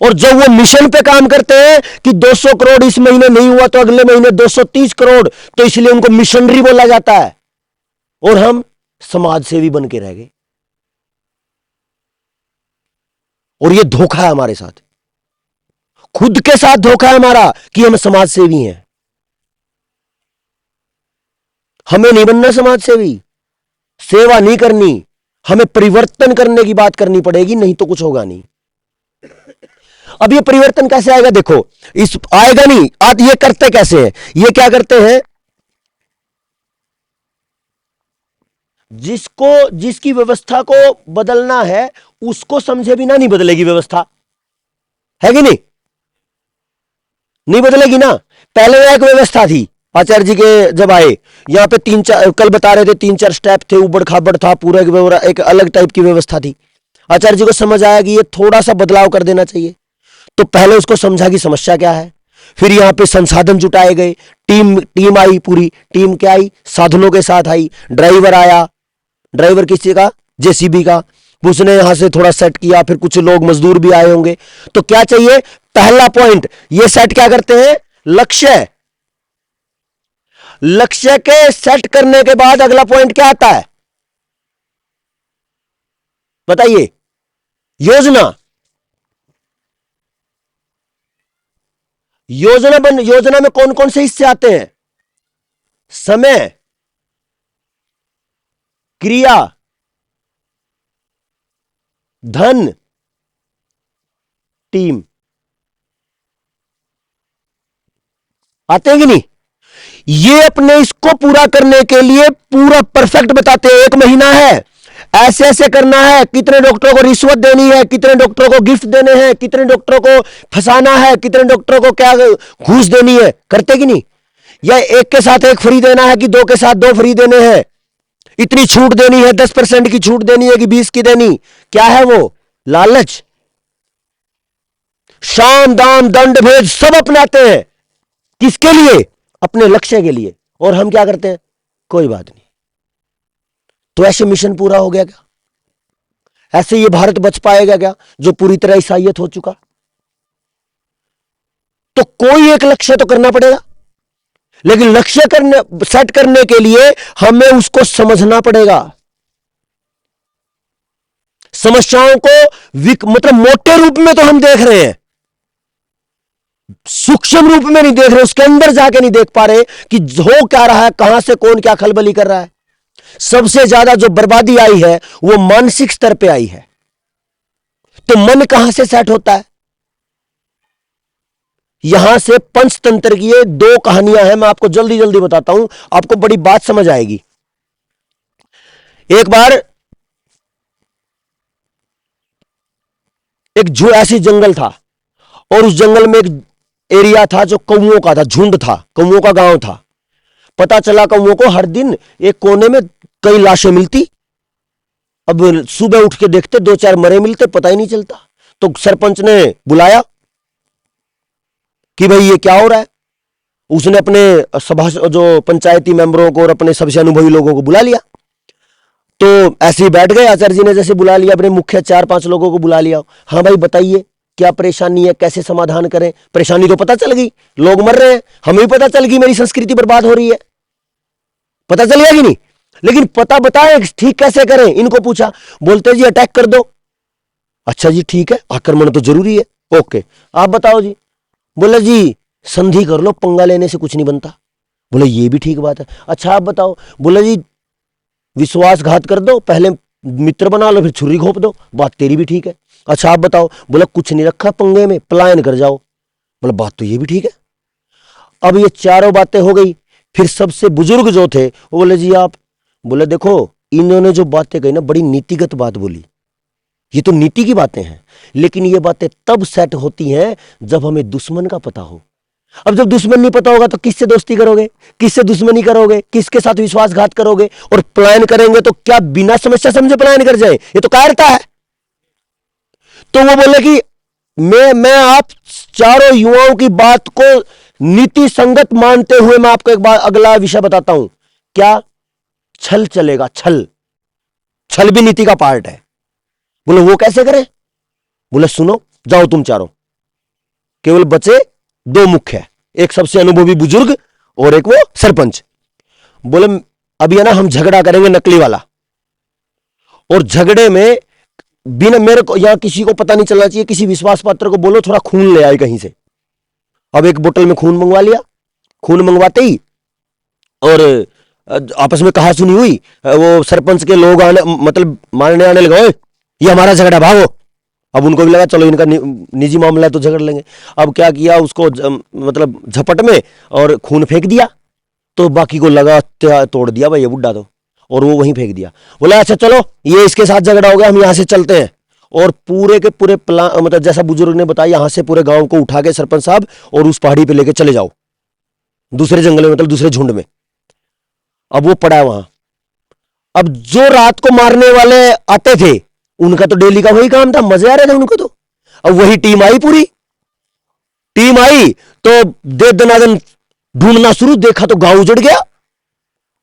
S1: और जब वो मिशन पे काम करते हैं कि 200 करोड़ इस महीने नहीं हुआ तो अगले महीने 230 करोड़, तो इसलिए उनको मिशनरी बोला जाता है और हम समाज सेवी बन के रह गए। और ये धोखा है हमारे साथ, खुद के साथ धोखा है हमारा कि हम समाज सेवी हैं। हमें नहीं बनना समाज सेवी, सेवा नहीं करनी, हमें परिवर्तन करने की बात करनी पड़ेगी, नहीं तो कुछ होगा नहीं। अब ये परिवर्तन कैसे आएगा, देखो इस आएगा नहीं आज। ये करते कैसे हैं, ये क्या करते हैं, जिसकी व्यवस्था को बदलना है उसको समझे बिना नहीं बदलेगी व्यवस्था, है कि नहीं, नहीं बदलेगी ना। पहले एक व्यवस्था थी, आचार्य जी के जब आए यहां पे 3-4 कल बता रहे थे 3-4 स्टेप थे, उबड़ खाबड़ था पूरा, एक अलग टाइप की व्यवस्था थी। आचार्य जी को समझ आया कि ये थोड़ा सा बदलाव कर देना चाहिए, तो पहले उसको समझा कि समस्या क्या है, फिर यहां पे संसाधन जुटाए गए, टीम आई, पूरी टीम क्या आई, साधनों के साथ आई, ड्राइवर आया, ड्राइवर किसी का, जेसीबी का, उसने यहां से थोड़ा सेट किया, फिर कुछ लोग मजदूर भी आए होंगे। तो क्या चाहिए, पहला पॉइंट ये सेट क्या करते हैं, लक्ष्य। लक्ष्य के सेट करने के बाद अगला पॉइंट क्या आता है बताइए, योजना। योजना में कौन कौन से हिस्से आते हैं, समय, क्रिया, धन, टीम, आते हैं कि नहीं। ये अपने इसको पूरा करने के लिए पूरा परफेक्ट बताते हैं, 1 महीना है, ऐसे ऐसे करना है, कितने डॉक्टरों को रिश्वत देनी है, कितने डॉक्टरों को गिफ्ट देने हैं, कितने डॉक्टरों को फंसाना है, कितने डॉक्टरों को क्या घूस देनी है, करते कि नहीं। या एक के साथ एक फ्री देना है कि 2 के साथ 2 फ्री देने हैं, इतनी छूट देनी है, 10% की छूट देनी है कि 20 की देनी, क्या है वो, लालच। शाम दाम दंड भेद सब अपनाते हैं, किसके लिए, अपने लक्ष्य के लिए। और हम क्या करते हैं, कोई बात नहीं। तो ऐसे मिशन पूरा हो गया क्या, ऐसे ये भारत बच पाएगा क्या जो पूरी तरह ईसाइयत हो चुका। तो कोई एक लक्ष्य तो करना पड़ेगा, लेकिन लक्ष्य सेट करने के लिए हमें उसको समझना पड़ेगा। समस्याओं को मतलब मोटे रूप में तो हम देख रहे हैं, सूक्ष्म रूप में नहीं देख रहे, उसके अंदर जाके नहीं देख पा रहे कि हो क्या रहा है, कहां से कौन क्या खलबली कर रहा है। सबसे ज्यादा जो बर्बादी आई है वो मानसिक स्तर पे आई है। तो मन कहां से सेट होता है, यहां से पंचतंत्र की 2 कहानियां हैं, मैं आपको जल्दी जल्दी बताता हूं, आपको बड़ी बात समझ आएगी। एक बार एक ऐसी जंगल था और उस जंगल में एक एरिया था जो कौओं का था, झुंड था, कौओं का गांव था। पता चला कौओं को हर दिन एक कोने में कई लाशें मिलती। अब सुबह उठ के देखते 2-4 मरे मिलते, पता ही नहीं चलता। तो सरपंच ने बुलाया कि भाई ये क्या हो रहा है। उसने अपने सभा जो पंचायती मेंबरों को और अपने सबसे अनुभवी लोगों को बुला लिया। तो ऐसे ही बैठ गए आचार्य जी ने, जैसे बुला लिया अपने मुख्य 4-5 लोगों को बुला लिया। हाँ भाई बताइए क्या परेशानी है, कैसे समाधान करें। परेशानी तो पता चल गई, लोग मर रहे हैं, हमें भी पता चल गई मेरी संस्कृति बर्बाद हो रही है, पता चल गया कि नहीं। लेकिन पता बताएं ठीक कैसे करें, इनको पूछा। बोलते जी अटैक कर दो। अच्छा जी ठीक है, आक्रमण तो जरूरी है, ओके आप बताओ जी। बोले जी संधि कर लो, पंगा लेने से कुछ नहीं बनता। बोले ये भी ठीक बात है। अच्छा आप बताओ। बोले जी विश्वासघात कर दो, पहले मित्र बना लो फिर छुरी घोंप दो, बात तेरी भी ठीक है। अच्छा आप बताओ। बोला कुछ नहीं रखा पंगे में, पलायन कर जाओ। बोला बात तो ये भी ठीक है। अब ये चारों बातें हो गई। फिर सबसे बुजुर्ग जो थे वो बोले जी आप। बोले देखो इन्होंने जो बातें कही ना बड़ी नीतिगत बात बोली, ये तो नीति की बातें हैं, लेकिन ये बातें तब सेट होती हैं जब हमें दुश्मन का पता हो। अब जब दुश्मन नहीं पता होगा तो किससे दोस्ती करोगे, किससे दुश्मनी करोगे, किसके साथ विश्वासघात करोगे। और पलायन करेंगे तो क्या बिना समस्या समझे पलायन कर जाए, ये तो कायरता है। तो वो बोले कि मैं आप चारों युवाओं की बात को नीति संगत मानते हुए मैं आपको एक बार अगला विषय बताता हूं। क्या छल चलेगा, छल, छल भी नीति का पार्ट है। बोले वो कैसे करें। बोले सुनो जाओ तुम चारों, केवल बचे 2 मुख्य है, एक सबसे अनुभवी बुजुर्ग और एक वो सरपंच। बोले अभी है ना हम झगड़ा करेंगे नकली वाला, और झगड़े में बिना मेरे को या किसी को पता नहीं चलना चाहिए, किसी विश्वास पात्र को बोलो थोड़ा खून ले आए कहीं से। अब एक बोतल में खून मंगवा लिया। खून मंगवाते ही और आपस में कहा सुनी हुई, वो सरपंच के लोग आने मतलब मारने आने लगे, ये हमारा झगड़ा भागो। अब उनको भी लगा चलो इनका निजी मामला है तो झगड़ लेंगे। अब क्या किया उसको मतलब झपट में और खून फेंक दिया। तो बाकी को लगा तोड़ दिया भाई ये बुड्ढा तो, और वो वहीं फेंक दिया। बोला अच्छा चलो ये इसके साथ झगड़ा हो गया, हम यहां से चलते हैं। और पूरे के पूरे प्लान मतलब जैसा बुजुर्ग ने बताया, यहां से पूरे गांव को उठा के सरपंच साहब और उस पहाड़ी पे लेके चले जाओ, दूसरे जंगल में मतलब दूसरे झुंड में। अब वो पड़ा है वहां। अब जो रात को मारने वाले आते थे उनका तो डेली का वही काम था, मजे आ रहे थे उनको तो। अब वही टीम आई, पूरी टीम आई तो दे दनादन ढूंढना शुरू, देखा तो गांव उजड़ गया।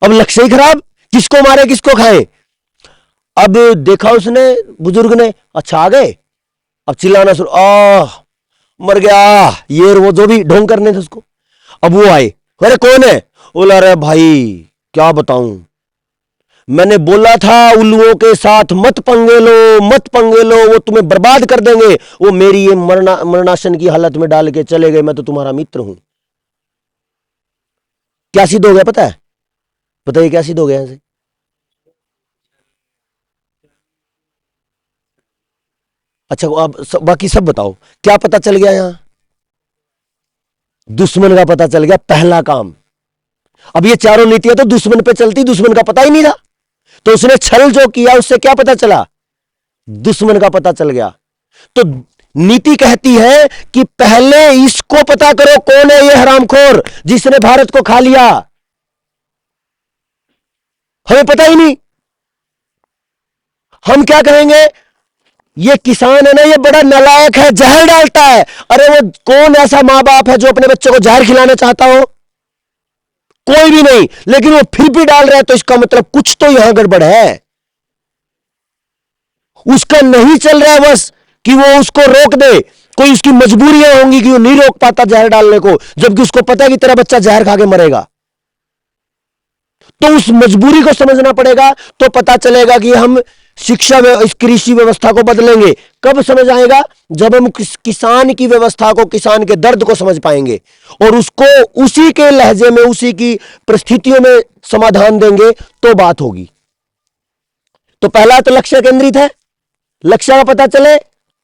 S1: अब लक्ष्य ही खराब, किसको मारे किसको खाए। अब देखा उसने बुजुर्ग ने, अच्छा आ गए। अब चिल्लाना शुरू, मर गया ये वो जो भी ढोंग करने थे उसको। अब वो आए, अरे कौन है। बोला अरे भाई क्या बताऊं, मैंने बोला था उल्लुओं के साथ मत पंगे लो, मत पंगे लो, वो तुम्हें बर्बाद कर देंगे। वो मेरी ये मरणासन की हालत में डाल के चले गए, मैं तो तुम्हारा मित्र हूं। क्या सिद्ध हो गया पता है, बताइए क्या सिद्ध हो गया यहां से। अच्छा अब बाकी सब बताओ क्या पता चल गया यहां। दुश्मन का पता चल गया, पहला काम। अब ये चारों नीतियां तो दुश्मन पे चलती, दुश्मन का पता ही नहीं था। तो उसने छल जो किया उससे क्या पता चला, दुश्मन का पता चल गया। तो नीति कहती है कि पहले इसको पता करो कौन है ये हरामखोर जिसने भारत को खा लिया। हमें पता ही नहीं, हम क्या कहेंगे, ये किसान है ना ये बड़ा नालायक है, जहर डालता है। अरे वो कौन ऐसा मां बाप है जो अपने बच्चे को जहर खिलाना चाहता हो, कोई भी नहीं। लेकिन वो फिर भी डाल रहा है तो इसका मतलब कुछ तो यहां गड़बड़ है। उसका नहीं चल रहा है बस कि वो उसको रोक दे, कोई उसकी मजबूरियां होंगी कि वो नहीं रोक पाता जहर डालने को, जबकि उसको पता है कि तेरा बच्चा जहर खा के मरेगा। तो उस मजबूरी को समझना पड़ेगा। तो पता चलेगा कि हम शिक्षा इस कृषि व्यवस्था को बदलेंगे। कब समझ आएगा, जब हम किसान की व्यवस्था को, किसान के दर्द को समझ पाएंगे और उसको उसी के लहजे में, उसी की परिस्थितियों में समाधान देंगे तो बात होगी। तो पहला तो लक्ष्य केंद्रित है, लक्ष्य का पता चले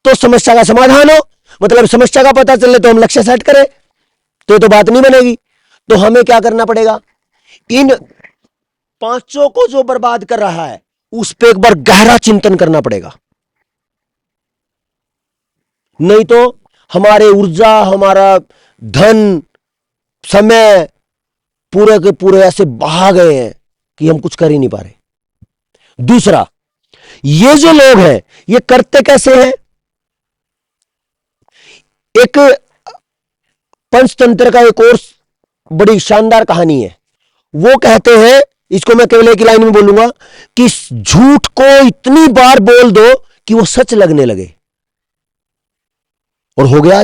S1: तो समस्या का समाधान हो, मतलब समस्या का पता चले तो हम लक्ष्य सेट करें, तो बात नहीं बनेगी। तो हमें क्या करना पड़ेगा, इन पांचों को जो बर्बाद कर रहा है उस पर एक बार गहरा चिंतन करना पड़ेगा। नहीं तो हमारे ऊर्जा, हमारा धन, समय पूरे के पूरे ऐसे बहा गए हैं कि हम कुछ कर ही नहीं पा रहे। दूसरा, ये जो लोग हैं ये करते कैसे हैं, एक पंचतंत्र का एक और बड़ी शानदार कहानी है। वो कहते हैं, इसको मैं केवल एक लाइन में बोलूंगा, कि झूठ को इतनी बार बोल दो कि वो सच लगने लगे। और हो गया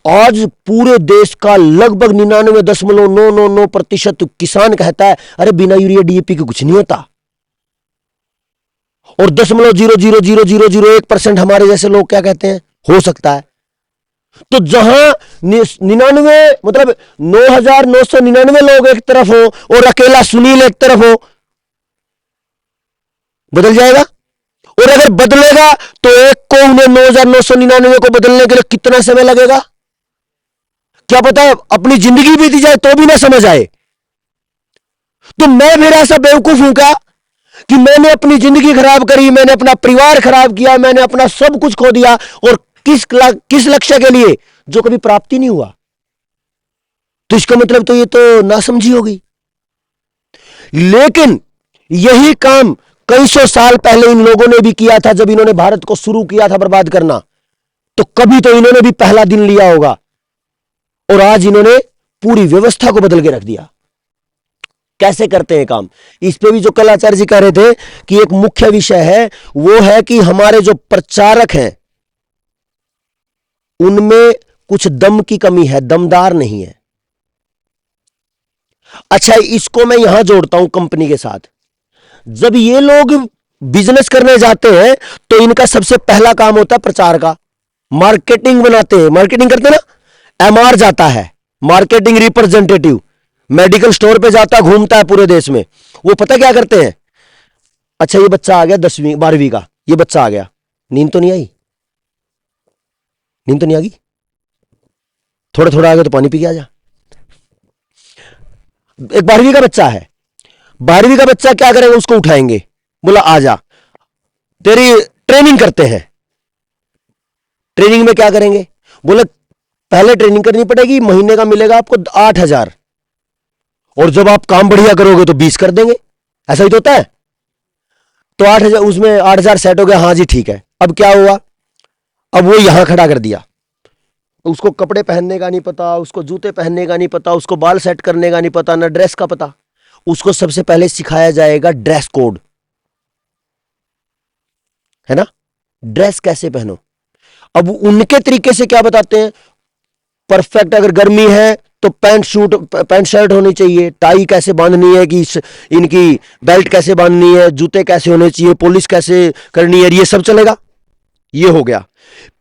S1: आज पूरे देश का लगभग 99.999% किसान कहता है अरे बिना यूरिया डीएपी के कुछ नहीं होता। और 0.0000001% हमारे जैसे लोग क्या कहते हैं, हो सकता है। तो जहां 99 मतलब 9,999 लोग एक तरफ हो और अकेला सुनील एक तरफ हो, बदल जाएगा। और अगर बदलेगा तो एक को उन्हें 9,999 को बदलने के लिए कितना समय लगेगा, क्या पता है अपनी जिंदगी बीती जाए तो भी ना समझ आए। तो मैं फिर ऐसा बेवकूफ हूं क्या कि मैंने अपनी जिंदगी खराब करी, मैंने अपना परिवार खराब किया, मैंने अपना सब कुछ खो दिया, और किस लक्ष्य के लिए जो कभी प्राप्ति नहीं हुआ। तो इसका मतलब तो ये तो नासमझी होगी। लेकिन यही काम कई सौ साल पहले इन लोगों ने भी किया था। जब इन्होंने भारत को शुरू किया था बर्बाद करना, तो कभी तो इन्होंने भी पहला दिन लिया होगा, और आज इन्होंने पूरी व्यवस्था को बदल के रख दिया। कैसे करते हैं काम, इस पे भी जो कल आचार्य जी कह रहे थे कि एक मुख्य विषय है, वो है कि हमारे जो प्रचारक हैं उनमें कुछ दम की कमी है, दमदार नहीं है। अच्छा, इसको मैं यहां जोड़ता हूं कंपनी के साथ। जब ये लोग बिजनेस करने जाते हैं तो इनका सबसे पहला काम होता है प्रचार का, मार्केटिंग बनाते हैं, मार्केटिंग करते हैं ना। एमआर जाता है, मार्केटिंग रिप्रेजेंटेटिव, मेडिकल स्टोर पे जाता, घूमता है पूरे देश में। वो पता क्या करते हैं, अच्छा ये बच्चा आ गया 10वीं 12वीं का, ये बच्चा आ गया, नींद तो नहीं आई, नींद तो नहीं आ गई, थोड़ा थोड़ा आ गया तो पानी पी के आ जा। एक 12वीं का बच्चा है, 12वीं का बच्चा क्या करेगा, उसको उठाएंगे, बोला आ जा, तेरी ट्रेनिंग करते हैं। ट्रेनिंग में क्या करेंगे, बोले पहले ट्रेनिंग करनी पड़ेगी, महीने का मिलेगा आपको 8,000, और जब आप काम बढ़िया करोगे तो 20 कर देंगे। ऐसा ही तो होता है। तो 8,000, उसमें 8,000 सेट हो गया, हाँ जी ठीक है। अब क्या हुआ, अब वो यहां खड़ा कर दिया, उसको कपड़े पहनने का नहीं पता, उसको जूते पहनने का नहीं पता, उसको बाल सेट करने का नहीं पता, ना ड्रेस का पता। उसको सबसे पहले सिखाया जाएगा ड्रेस कोड, है ना, ड्रेस कैसे पहनो। अब उनके तरीके से क्या बताते हैं, परफेक्ट, अगर गर्मी है तो पैंट शर्ट होनी चाहिए, टाई कैसे बांधनी है, कि इनकी बेल्ट कैसे बांधनी है, जूते कैसे होने चाहिए, पॉलिश कैसे करनी है, ये सब चलेगा। ये हो गया।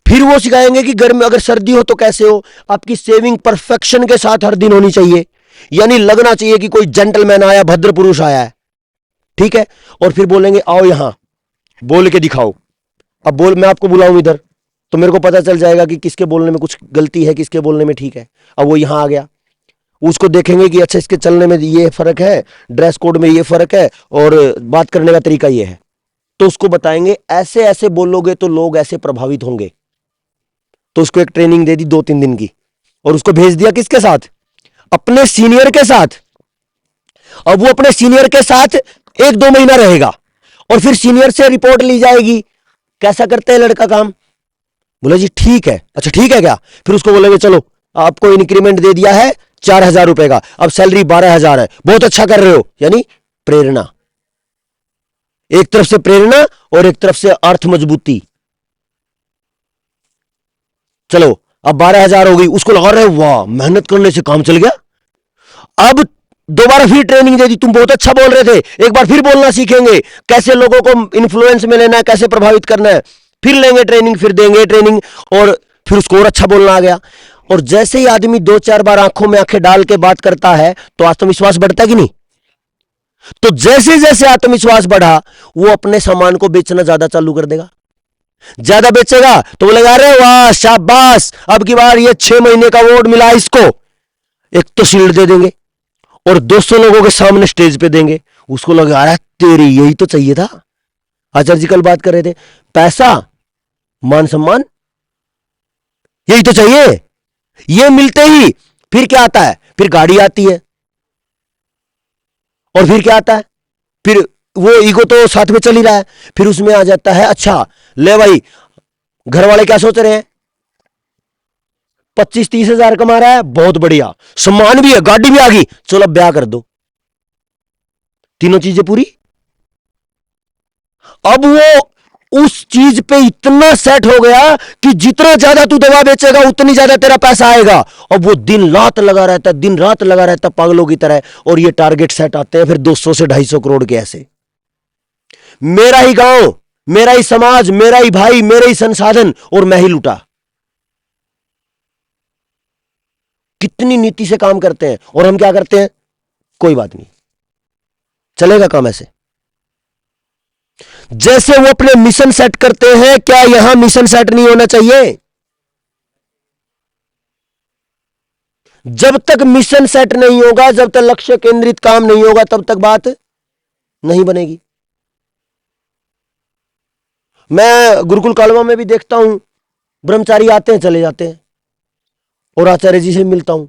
S1: फिर वो सिखाएंगे कि गर्मी, अगर सर्दी हो तो कैसे हो, आपकी सेविंग परफेक्शन के साथ हर दिन होनी चाहिए, यानी लगना चाहिए कि कोई जेंटलमैन आया, भद्र पुरुष आया है, ठीक है। और फिर बोलेंगे आओ यहां, बोल के दिखाओ। अब मैं आपको बुलाऊं इधर, तो मेरे को पता चल जाएगा कि किसके बोलने में कुछ गलती है, किसके बोलने में ठीक है। अब वो यहां आ गया, उसको देखेंगे कि अच्छा इसके चलने में ये फर्क है, ड्रेस कोड में ये फर्क है, और बात करने का तरीका ये है। तो उसको बताएंगे ऐसे ऐसे बोलोगे तो लोग ऐसे प्रभावित होंगे। तो उसको एक ट्रेनिंग दे दी 2-3 दिन की, और उसको भेज दिया किसके साथ, अपने सीनियर के साथ। अब वो अपने सीनियर के साथ 1-2 महीना रहेगा, और फिर सीनियर से रिपोर्ट ली जाएगी, कैसा करते हैं लड़का काम। बोला जी ठीक है, अच्छा ठीक है क्या, फिर उसको बोलेंगे चलो आपको इंक्रीमेंट दे दिया है 4,000 रुपए का, अब सैलरी 12,000 है, बहुत अच्छा कर रहे हो, यानी प्रेरणा, एक तरफ से प्रेरणा और एक तरफ से अर्थ मजबूती। चलो अब 12,000 हो गई, उसको लगा रहे वाह मेहनत करने से काम चल गया। अब दोबारा फिर ट्रेनिंग दे दी, तुम बहुत अच्छा बोल रहे थे, एक बार फिर बोलना सीखेंगे, कैसे लोगों को इन्फ्लुएंस में लेना है, कैसे प्रभावित करना है, फिर लेंगे ट्रेनिंग, फिर देंगे ट्रेनिंग, और फिर उसको और अच्छा बोलना आ गया। और जैसे ही आदमी 2-4 बार आंखों में आंखें डाल के बात करता है तो आत्मविश्वास बढ़ता है कि नहीं। तो जैसे जैसे आत्मविश्वास बढ़ा, वो अपने सामान को बेचना ज्यादा चालू कर देगा, ज्यादा बेचेगा तो बोलेगा अरे वाह शाबाश, अब की बार ये 6 महीने का अवार्ड मिला इसको, एक तो शील्ड दे देंगे और 200 लोगों के सामने स्टेज पे देंगे। उसको लगा अरे तेरी यही तो चाहिए था। आचार्य जी कल बात कर रहे थे, पैसा मान सम्मान यही तो चाहिए, ये मिलते ही फिर क्या आता है, फिर गाड़ी आती है, और फिर क्या आता है, फिर वो ईगो तो साथ में चल ही रहा है, फिर उसमें आ जाता है अच्छा ले भाई घर वाले क्या सोच रहे हैं, 25-30 हजार कमा रहा है, बहुत बढ़िया, सम्मान भी है, गाड़ी भी आ गई, चलो अब ब्याह कर दो, तीनों चीजें पूरी। अब वो उस चीज पे इतना सेट हो गया कि जितना ज्यादा तू दवा बेचेगा उतनी ज्यादा तेरा पैसा आएगा। अब वो दिन रात लगा रहता है, दिन रात लगा रहता है पागलों की तरह, और ये टारगेट सेट आते हैं फिर 200 से 250 करोड़ के ऐसे। मेरा ही गांव, मेरा ही समाज, मेरा ही भाई, मेरे ही संसाधन, और मैं ही लूटा। कितनी नीति से काम करते हैं, और हम क्या करते हैं, कोई बात नहीं, चलेगा काम ऐसे। जैसे वो अपने मिशन सेट करते हैं, क्या यहां मिशन सेट नहीं होना चाहिए? जब तक मिशन सेट नहीं होगा, जब तक लक्ष्य केंद्रित काम नहीं होगा, तब तक बात नहीं बनेगी। मैं गुरुकुल कालवा में भी देखता हूं, ब्रह्मचारी आते हैं चले जाते हैं, और आचार्य जी से मिलता हूं,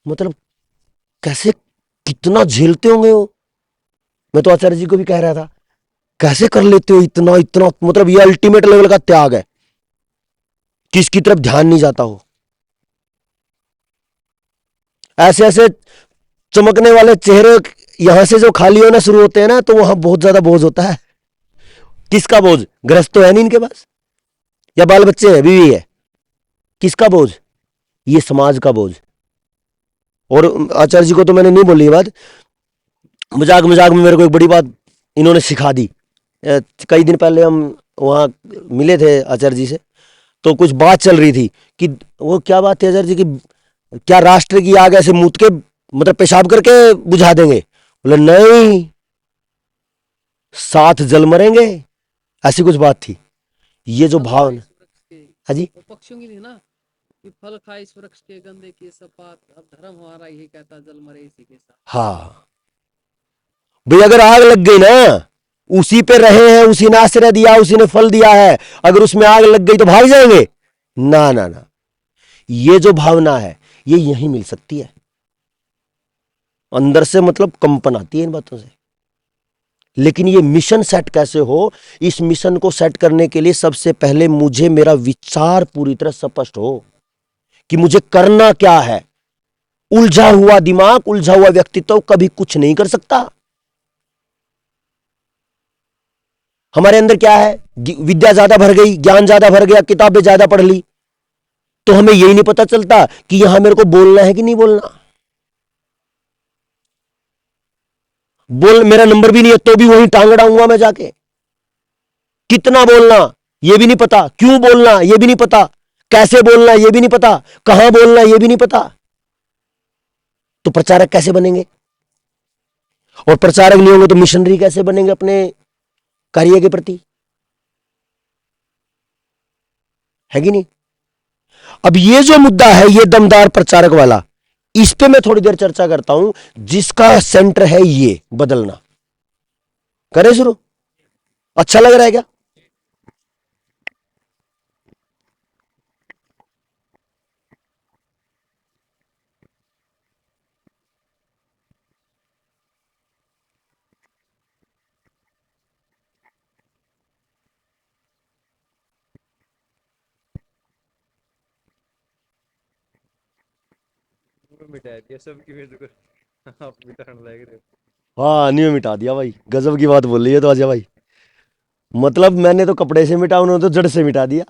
S1: मतलब कैसे, कितना झेलते होंगे वो। मैं तो आचार्य जी को भी कह रहा था, कैसे कर लेते हो इतना इतना, मतलब ये अल्टीमेट लेवल का त्याग है, किसकी तरफ ध्यान नहीं जाता हो। ऐसे ऐसे चमकने वाले चेहरे यहां से जो खाली होना शुरू होते हैं ना, तो वहां बहुत ज्यादा बोझ होता है। किसका बोझ? गृहस्थ तो है नहीं इनके पास, या बाल बच्चे हैं, बीवी है, किसका बोझ? ये समाज का बोझ। और आचार्य जी को तो मैंने नहीं बोली ये बात, मजाक मजाक में मेरे को एक बड़ी बात इन्होंने सिखा दी। कई दिन पहले हम वहां मिले थे आचार्य जी से, तो कुछ बात चल रही थी कि वो क्या बात थी आचार्य जी की, क्या राष्ट्र की आग ऐसे मूत के, मतलब पेशाब करके बुझा देंगे? बोले नहीं, साथ जल मरेंगे, ऐसी कुछ बात थी। ये जो भाव, हाँ जी,
S2: वो पक्षियों की थी ना कि फल खाए इस वृक्ष के गंदे की सब बात, अब धर्म हमारा यही कहता जल मरे इसी के साथ।
S1: हाँ भाई, अगर आग लग गई ना, उसी पे रहे हैं, उसी ने आश्रय दिया, उसी ने फल दिया है, अगर उसमें आग लग गई तो भाग जाएंगे? ना ना ना, ये जो भावना है ये यहीं मिल सकती है, अंदर से मतलब कंपन आती है इन बातों से। लेकिन ये मिशन सेट कैसे हो? इस मिशन को सेट करने के लिए सबसे पहले मुझे मेरा विचार पूरी तरह स्पष्ट हो कि मुझे करना क्या है। उलझा हुआ दिमाग, उलझा हुआ व्यक्तित्व कभी कुछ नहीं कर सकता। हमारे अंदर क्या है, विद्या ज्यादा भर गई, ज्ञान ज्यादा भर गया, किताबें ज्यादा पढ़ ली, तो हमें यही नहीं पता चलता कि यहां मेरे को बोलना है कि नहीं बोलना। बोल, मेरा नंबर भी नहीं है तो भी वही टांग अड़ाऊंगा मैं जाके। कितना बोलना ये भी नहीं पता, क्यों बोलना ये भी नहीं पता, कैसे बोलना ये भी नहीं पता, कहां बोलना ये भी नहीं पता, तो प्रचारक कैसे बनेंगे? और प्रचारक नहीं होंगे तो मिशनरी कैसे बनेंगे अपने कार्य के प्रति? है कि नहीं? अब ये जो मुद्दा है, ये दमदार प्रचारक वाला, इस पे मैं थोड़ी देर चर्चा करता हूं, जिसका सेंटर है ये बदलना। करें शुरू? अच्छा लग रहा है क्या?
S3: मिटा दिया सबकी मेरे को। आप मिटाने लग रहे
S1: हाँ, नहीं मिटा दिया भाई, गजब की बात बोल रही है तो आजा भाई। मतलब मैंने तो कपड़े से मिटा, उन्होंने तो जड़ से मिटा दिया।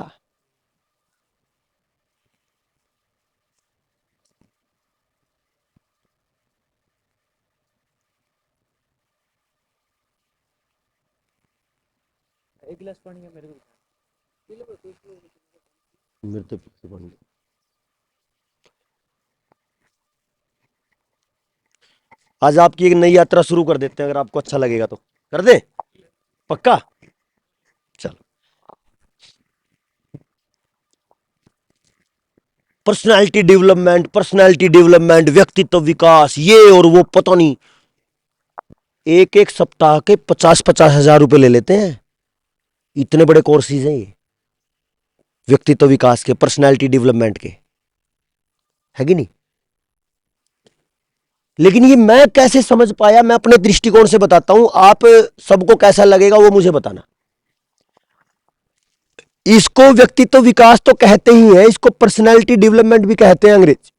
S3: हो। एक गिलास पानी है मेरे को।
S1: मेरे तो पीछे बन गया। आज आपकी एक नई यात्रा शुरू कर देते हैं, अगर आपको अच्छा लगेगा तो कर दे, पक्का? चलो, पर्सनालिटी डेवलपमेंट, पर्सनालिटी डेवलपमेंट, व्यक्तित्व विकास, ये और वो, पता नहीं एक एक सप्ताह के 50-50 हजार रुपए ले लेते हैं। इतने बड़े कोर्सेज हैं ये व्यक्तित्व विकास के, पर्सनालिटी डेवलपमेंट के, है कि नहीं? लेकिन ये मैं कैसे समझ पाया, मैं अपने दृष्टिकोण से बताता हूं, आप सबको कैसा लगेगा वो मुझे बताना। इसको व्यक्तित्व विकास तो कहते ही है, इसको पर्सनैलिटी डेवलपमेंट भी कहते हैं अंग्रेज।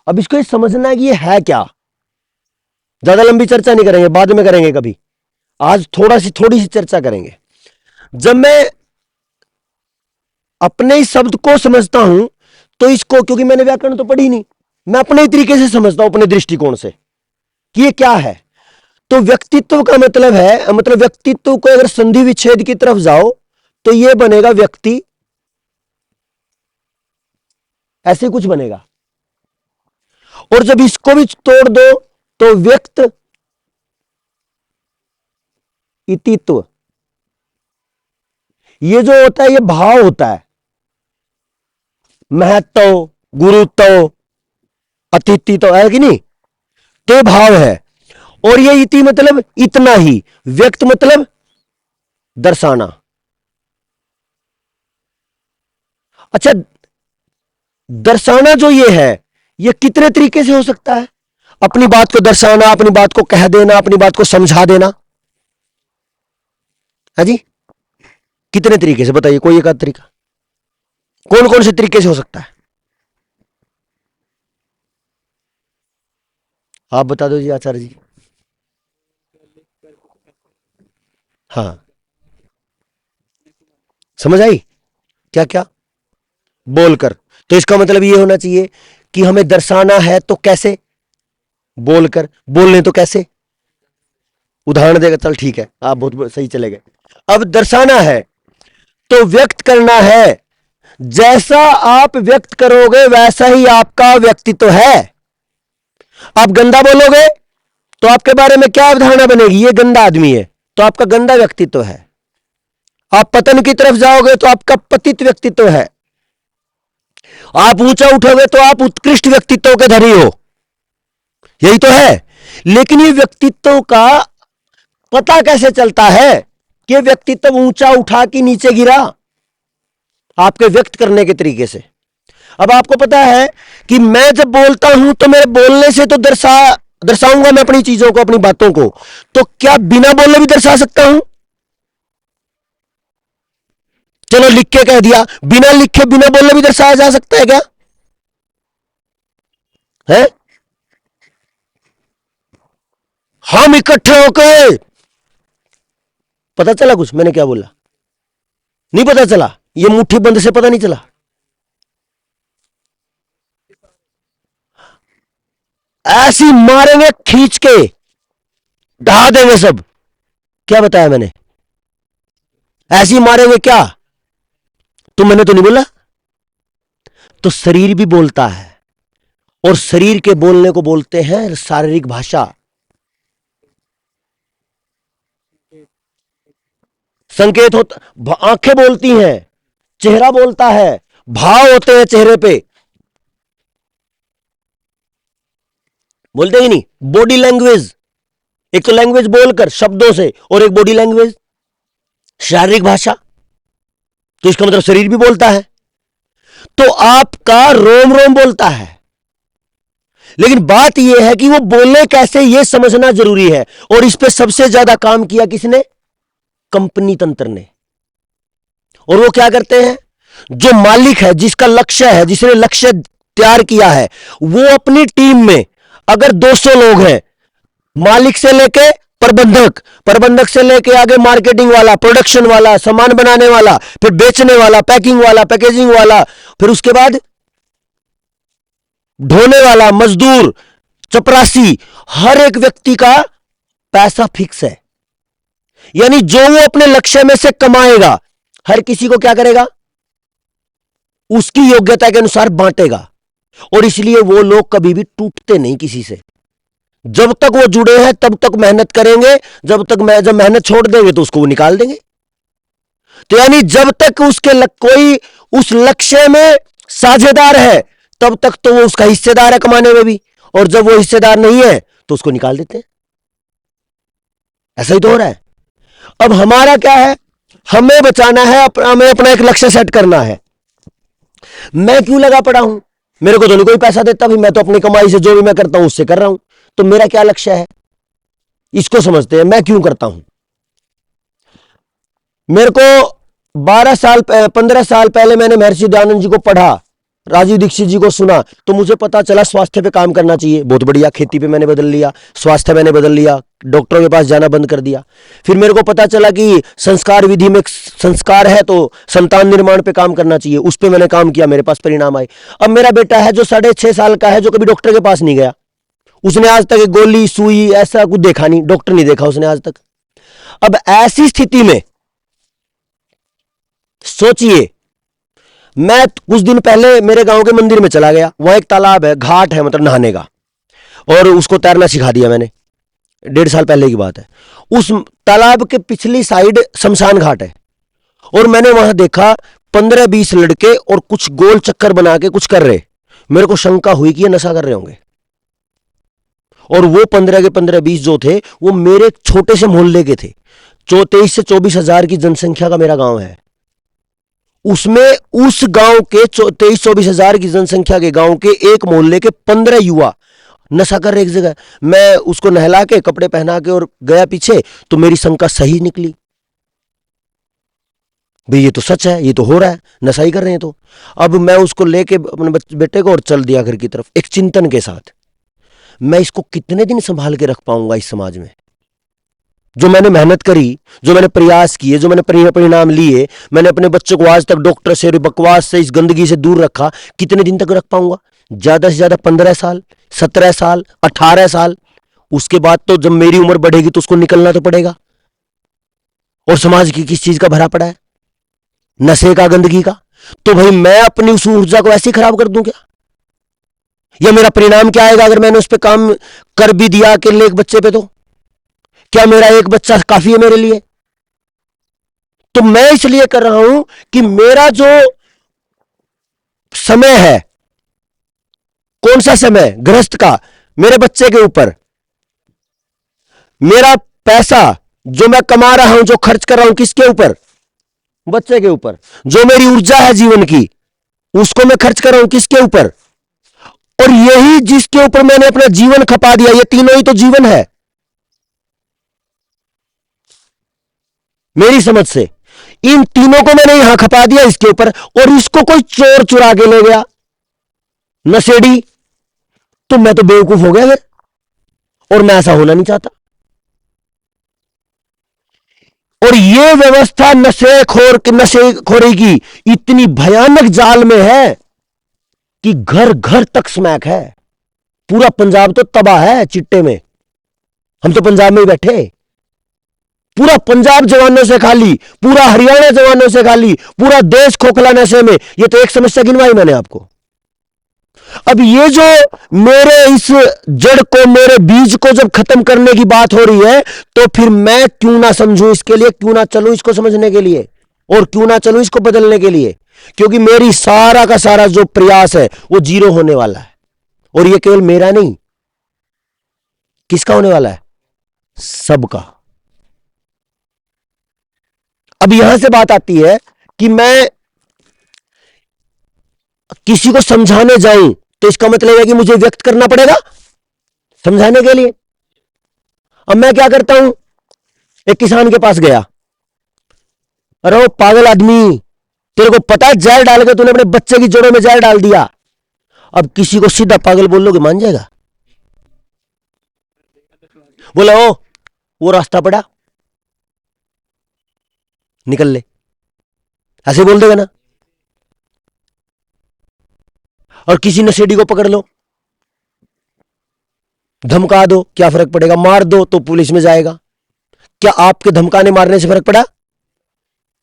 S1: अब इसको समझना है कि ये है क्या। ज्यादा लंबी चर्चा नहीं करेंगे, बाद में करेंगे कभी, आज थोड़ी सी चर्चा करेंगे। जब मैं अपने ही शब्द को समझता हूं तो इसको, क्योंकि मैंने व्याकरण तो पढ़ी नहीं, मैं अपने ही तरीके से समझता हूं, अपने दृष्टिकोण से कि ये क्या है। तो व्यक्तित्व का मतलब है, मतलब व्यक्तित्व को अगर संधि विच्छेद की तरफ जाओ तो ये बनेगा व्यक्ति, ऐसे कुछ बनेगा। और जब इसको भी तोड़ दो तो व्यक्त इतित्व, ये जो होता है ये भाव होता है, महत्व, गुरुत्व, अतिथित्व है कि नहीं, ते भाव है। और ये इति मतलब इतना ही, व्यक्त मतलब दर्शाना। अच्छा, दर्शाना जो ये है, ये कितने तरीके से हो सकता है? अपनी बात को दर्शाना, अपनी बात को कह देना, अपनी बात को समझा देना, है जी। कितने तरीके से बताइए, कोई एक आध तरीका, कौन कौन से तरीके से हो सकता है? आप बता दो जी आचार्य जी। हाँ, समझ आई क्या क्या? बोलकर। तो इसका मतलब ये होना चाहिए कि हमें दर्शाना है तो कैसे? बोलकर। बोलने तो कैसे? उदाहरण देगा, चल ठीक है, आप बहुत सही चले गए। अब दर्शाना है तो व्यक्त करना है, जैसा आप व्यक्त करोगे वैसा ही आपका व्यक्तित्व है। आप गंदा बोलोगे तो आपके बारे में क्या अवधारणा बनेगी? ये गंदा आदमी है, तो आपका गंदा व्यक्तित्व है। आप पतन की तरफ जाओगे तो आपका पतित व्यक्तित्व है। आप ऊंचा उठोगे तो आप उत्कृष्ट व्यक्तित्व के धनी हो, यही तो है। लेकिन ये व्यक्तित्व का पता कैसे चलता है कि व्यक्तित्व ऊंचा उठा कि नीचे गिरा? आपके व्यक्त करने के तरीके से। अब आपको पता है कि मैं जब बोलता हूं तो मेरे बोलने से तो दर्शाऊंगा मैं अपनी चीजों को, अपनी बातों को। तो क्या बिना बोले भी दर्शा सकता हूं? चलो लिख के कह दिया, बिना लिखे बिना बोले भी दर्शाया जा सकता है क्या? है? हम इकट्ठे होकर, पता चला कुछ मैंने क्या बोला? नहीं पता चला? ये मुट्ठी बंद से पता नहीं चला? ऐसी मारेंगे खींच के, ढहा देंगे सब। क्या बताया मैंने? ऐसी मारेंगे क्या? तो मैंने तो नहीं बोला। तो शरीर भी बोलता है, और शरीर के बोलने को बोलते हैं शारीरिक भाषा। संकेत होता, आंखें बोलती हैं, चेहरा बोलता है, भाव होते हैं चेहरे पे, बोलते ही नहीं। बॉडी लैंग्वेज, एक तो लैंग्वेज बोलकर शब्दों से, और एक बॉडी लैंग्वेज शारीरिक भाषा। तो इसका मतलब शरीर भी बोलता है। तो आपका रोम रोम बोलता है। लेकिन बात यह है कि वो बोले कैसे, यह समझना जरूरी है। और इस पे सबसे ज्यादा काम किया किसने? कंपनी तंत्र ने। और वो क्या करते हैं? जो मालिक है, जिसका लक्ष्य है, जिसने लक्ष्य तैयार किया है, वो अपनी टीम में अगर 200 लोग हैं, मालिक से लेके प्रबंधक, प्रबंधक से लेके आगे मार्केटिंग वाला, प्रोडक्शन वाला, सामान बनाने वाला, फिर बेचने वाला, पैकिंग वाला, पैकेजिंग वाला, फिर उसके बाद ढोने वाला, मजदूर, चपरासी, हर एक व्यक्ति का पैसा फिक्स है। यानी जो वो अपने लक्ष्य में से कमाएगा, हर किसी को क्या करेगा? उसकी योग्यता के अनुसार बांटेगा। और इसलिए वो लोग कभी भी टूटते नहीं किसी से। जब तक वो जुड़े हैं तब तक मेहनत करेंगे, जब मेहनत छोड़ देंगे तो उसको वो निकाल देंगे। तो यानी जब तक कोई उस लक्ष्य में साझेदार है तब तक तो वो उसका हिस्सेदार है कमाने में भी, और जब वो हिस्सेदार नहीं है तो उसको निकाल देते हैं। ऐसा ही तो हो रहा है। अब हमारा क्या है? हमें बचाना है, हमें अपना एक लक्ष्य सेट करना है। मैं क्यों लगा पड़ा हूं? मेरे को तो नहीं कोई पैसा देता भाई, मैं तो अपनी कमाई से जो भी मैं करता हूं उससे कर रहा हूं। तो मेरा क्या लक्ष्य है, इसको समझते हैं। मैं क्यों करता हूं। मेरे को 15 साल पहले मैंने महर्षि दयानंद जी को पढ़ा, राजीव दीक्षित जी को सुना, तो मुझे पता चला स्वास्थ्य पे काम करना चाहिए। बहुत बढ़िया, खेती पे मैंने बदल लिया, स्वास्थ्य मैंने बदल लिया, डॉक्टरों के पास जाना बंद कर दिया। फिर मेरे को पता चला कि संस्कार विधि में संस्कार है तो संतान निर्माण पे काम करना चाहिए, उस पे मैंने काम किया, मेरे पास परिणाम आए। अब मेरा बेटा है जो 6.5 साल का है, जो कभी डॉक्टर के पास नहीं गया, उसने आज तक एक गोली सुई ऐसा कुछ देखा नहीं, डॉक्टर नहीं देखा उसने आज तक। अब ऐसी स्थिति में सोचिए, मैं कुछ दिन पहले मेरे गांव के मंदिर में चला गया, वहां एक तालाब है, घाट है मतलब नहाने का, और उसको तैरना सिखा दिया मैंने, 1.5 साल पहले की बात है। उस तालाब के पिछली साइड शमशान घाट है, और मैंने वहां देखा 15-20 लड़के और कुछ गोल चक्कर बना के कुछ कर रहे। मेरे को शंका हुई कि ये नशा कर रहे होंगे, और वो 15 के 15-20 जो थे वो मेरे छोटे से मोहल्ले के थे। 23 से 24 हजार की जनसंख्या का मेरा गांव है, उसमें उस गांव के 23-24 हजार की जनसंख्या के गांव के एक मोहल्ले के 15 युवा नशा कर रहे एक जगह। मैं उसको नहला के कपड़े पहना के और गया पीछे, तो मेरी शंका सही निकली, भाई ये तो सच है, ये तो हो रहा है, नशा ही कर रहे हैं। तो अब मैं उसको लेके अपने बेटे को और चल दिया घर की तरफ, एक चिंतन के साथ, मैं इसको कितने दिन संभाल के रख पाऊंगा इस समाज में। जो मैंने मेहनत करी, जो मैंने प्रयास किए, जो मैंने परिणाम लिए, मैंने अपने बच्चों को आज तक डॉक्टर से, बकवास से, इस गंदगी से दूर रखा, कितने दिन तक रख पाऊंगा? ज्यादा से ज्यादा 15 साल, 17 साल, 18 साल। उसके बाद तो जब मेरी उम्र बढ़ेगी तो उसको निकलना तो पड़ेगा। और समाज की किस चीज का भरा पड़ा है? नशे का, गंदगी का। तो भाई मैं अपनी उस ऊर्जा को ऐसे ही खराब कर दूं क्या? या मेरा परिणाम क्या आएगा अगर मैंने उस पर काम कर भी दिया अकेले एक बच्चे पे? तो क्या मेरा एक बच्चा काफी है मेरे लिए? तो मैं इसलिए कर रहा हूं कि मेरा जो समय है, कौन सा समय? गृहस्थ का, मेरे बच्चे के ऊपर। मेरा पैसा जो मैं कमा रहा हूं, जो खर्च कर रहा हूं, किसके ऊपर? बच्चे के ऊपर। जो मेरी ऊर्जा है जीवन की, उसको मैं खर्च कर रहा हूं किसके ऊपर? और यही जिसके ऊपर मैंने अपना जीवन खपा दिया, ये तीनों ही तो जीवन है मेरी समझ से। इन तीनों को मैंने यहां खपा दिया इसके ऊपर, और इसको कोई चोर चुरा के ले गया, नशेड़ी, तो मैं तो बेवकूफ हो गया फिर, और मैं ऐसा होना नहीं चाहता। और ये व्यवस्था नशेखोरी की इतनी भयानक जाल में है कि घर घर तक स्मैक है। पूरा पंजाब तो तबाह है चिट्टे में। हम तो पंजाब में ही बैठे, पूरा पंजाब जवानों से खाली, पूरा हरियाणा जवानों से खाली, पूरा देश खोखला नशे में। ये तो एक समस्या गिनवाई मैंने आपको। अब ये जो मेरे इस जड़ को, मेरे बीज को जब खत्म करने की बात हो रही है, तो फिर मैं क्यों ना समझूं इसके लिए, क्यों ना चलूं इसको समझने के लिए, और क्यों ना चलूं इसको बदलने के लिए? क्योंकि मेरी सारा का सारा जो प्रयास है वो जीरो होने वाला है। और ये केवल मेरा नहीं, किसका होने वाला है? सबका। अब यहां से बात आती है कि मैं किसी को समझाने जाऊं तो इसका मतलब है कि मुझे व्यक्त करना पड़ेगा समझाने के लिए। अब मैं क्या करता हूं, एक किसान के पास गया, अरे वो पागल आदमी, तेरे को पता है जहर डाल के तूने अपने बच्चे की जड़ों में जहर डाल दिया। अब किसी को सीधा पागल बोल लोगे, मान जाएगा? बोला ओ वो रास्ता पड़ा, निकल ले, ऐसे बोल देगा ना। और किसी नशेड़ी को पकड़ लो, धमका दो, क्या फर्क पड़ेगा? मार दो तो पुलिस में जाएगा। क्या आपके धमकाने मारने से फर्क पड़ा?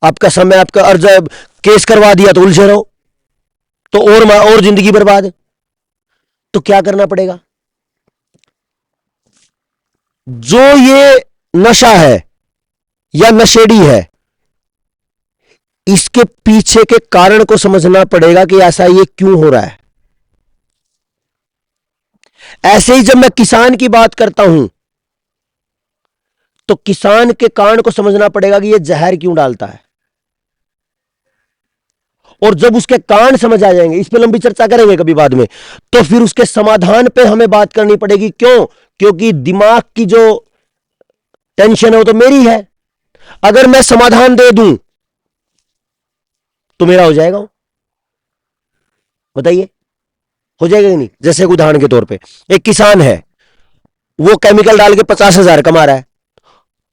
S1: आपका समय, आपका अर्ज केस करवा दिया तो उलझे रहो, तो और जिंदगी बर्बाद। तो क्या करना पड़ेगा? जो ये नशा है या नशेड़ी है, इसके पीछे के कारण को समझना पड़ेगा कि ऐसा ये क्यों हो रहा है। ऐसे ही जब मैं किसान की बात करता हूं तो किसान के कारण को समझना पड़ेगा कि ये जहर क्यों डालता है। और जब उसके कारण समझ आ जाएंगे, इस पे लंबी चर्चा करेंगे कभी बाद में, तो फिर उसके समाधान पे हमें बात करनी पड़ेगी। क्यों? क्योंकि दिमाग की जो टेंशन है वो तो मेरी है। अगर मैं समाधान दे दूं तो मेरा हो जाएगा वो। बताइए, हो जाएगा कि नहीं? जैसे उदाहरण के तौर पे एक किसान है, वो केमिकल डाल के 50,000 कमा रहा है।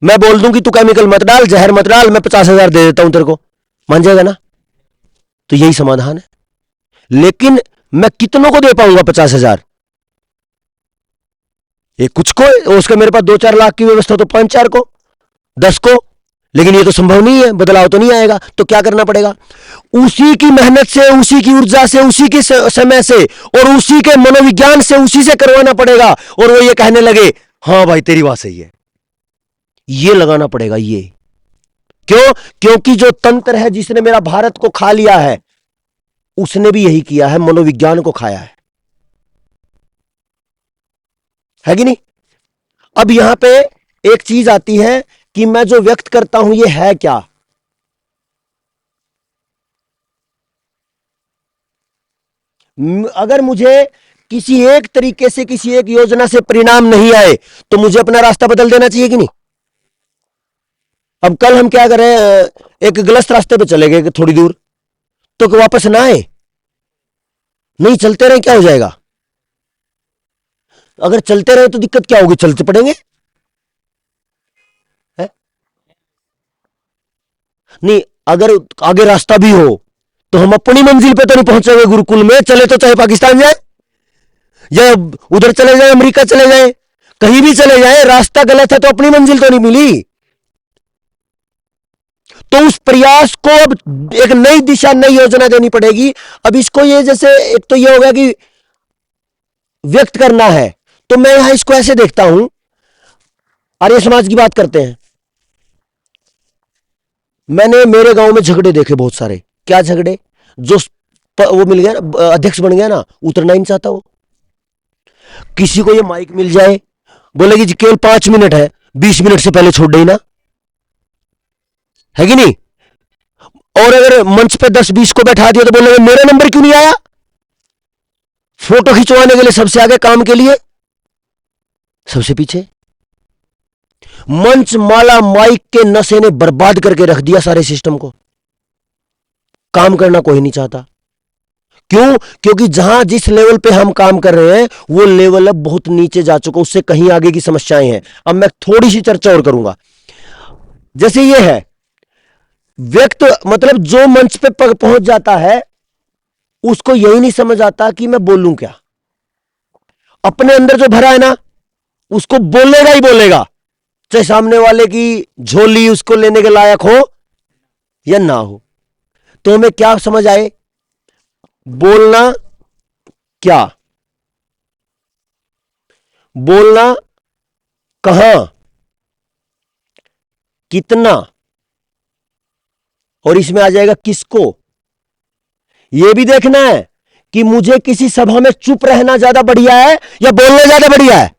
S1: मैं बोल दूं कि तू केमिकल मत डाल, जहर मत डाल, मैं 50,000 दे देता हूं तेरे को, मान जाएगा ना? तो यही समाधान है। लेकिन मैं कितनों को दे पाऊंगा 50,000? एक कुछ को, उसके मेरे पास 2-4 लाख की व्यवस्था तो 5-4 को, 10 को। लेकिन ये तो संभव नहीं है, बदलाव तो नहीं आएगा। तो क्या करना पड़ेगा? उसी की मेहनत से, उसी की ऊर्जा से, उसी के समय से और उसी के मनोविज्ञान से, उसी से करवाना पड़ेगा। और वो ये कहने लगे हां भाई तेरी बात सही है, ये लगाना पड़ेगा। ये क्यों? क्योंकि जो तंत्र है जिसने मेरा भारत को खा लिया है, उसने भी यही किया है, मनोविज्ञान को खाया है कि नहीं? अब यहां पे एक चीज आती है कि मैं जो व्यक्त करता हूं ये है क्या? अगर मुझे किसी एक तरीके से, किसी एक योजना से परिणाम नहीं आए तो मुझे अपना रास्ता बदल देना चाहिए कि नहीं? अब कल हम क्या करें, एक गलत रास्ते पे चले गए थोड़ी दूर, तो वापस ना आए? नहीं, चलते रहे, क्या हो जाएगा? अगर चलते रहे तो दिक्कत क्या होगी? चलते पड़ेंगे है? नहीं, अगर आगे रास्ता भी हो तो हम अपनी मंजिल पे तो नहीं पहुंचेंगे गुरुकुल में। चले तो चाहे पाकिस्तान जाए या उधर चले जाए, अमेरिका चले जाए, कहीं भी चले जाए, रास्ता गलत है तो अपनी मंजिल तो नहीं मिली। तो उस प्रयास को अब एक नई दिशा, नई योजना देनी पड़ेगी। अब इसको ये, जैसे एक तो ये हो गया कि व्यक्त करना है, तो मैं यहां इसको ऐसे देखता हूं, आर्य समाज की बात करते हैं। मैंने मेरे गांव में झगड़े देखे बहुत सारे। क्या झगड़े? जो वो मिल गया ना, अध्यक्ष बन गया ना, उतरना ही नहीं चाहता वो। किसी को ये माइक मिल जाए, बोलेगी जी केवल 5 मिनट है, 20 मिनट से पहले छोड़ देना, है कि नहीं? और अगर मंच पे 10-20 को बैठा दिया तो बोलेंगे मेरा नंबर क्यों नहीं आया? फोटो खिंचवाने के लिए सबसे आगे, काम के लिए सबसे पीछे। मंच माला माइक के नशे ने बर्बाद करके रख दिया सारे सिस्टम को। काम करना कोई नहीं चाहता। क्यों? क्योंकि जहां जिस लेवल पे हम काम कर रहे हैं वो लेवल अब बहुत नीचे जा चुका, उससे कहीं आगे की समस्याएं हैं। अब मैं थोड़ी सी चर्चा और करूंगा। जैसे ये है व्यक्त, मतलब जो मंच पे पहुंच जाता है उसको यही नहीं समझ आता कि मैं बोलूं क्या। अपने अंदर जो भरा है ना, उसको बोलेगा ही बोलेगा, चाहे सामने वाले की झोली उसको लेने के लायक हो या ना हो। तो हमें क्या समझ आए? बोलना क्या, बोलना कहां, कितना, और इसमें आ जाएगा किसको। यह भी देखना है कि मुझे किसी सभा में चुप रहना ज्यादा बढ़िया है या बोलना ज्यादा बढ़िया है।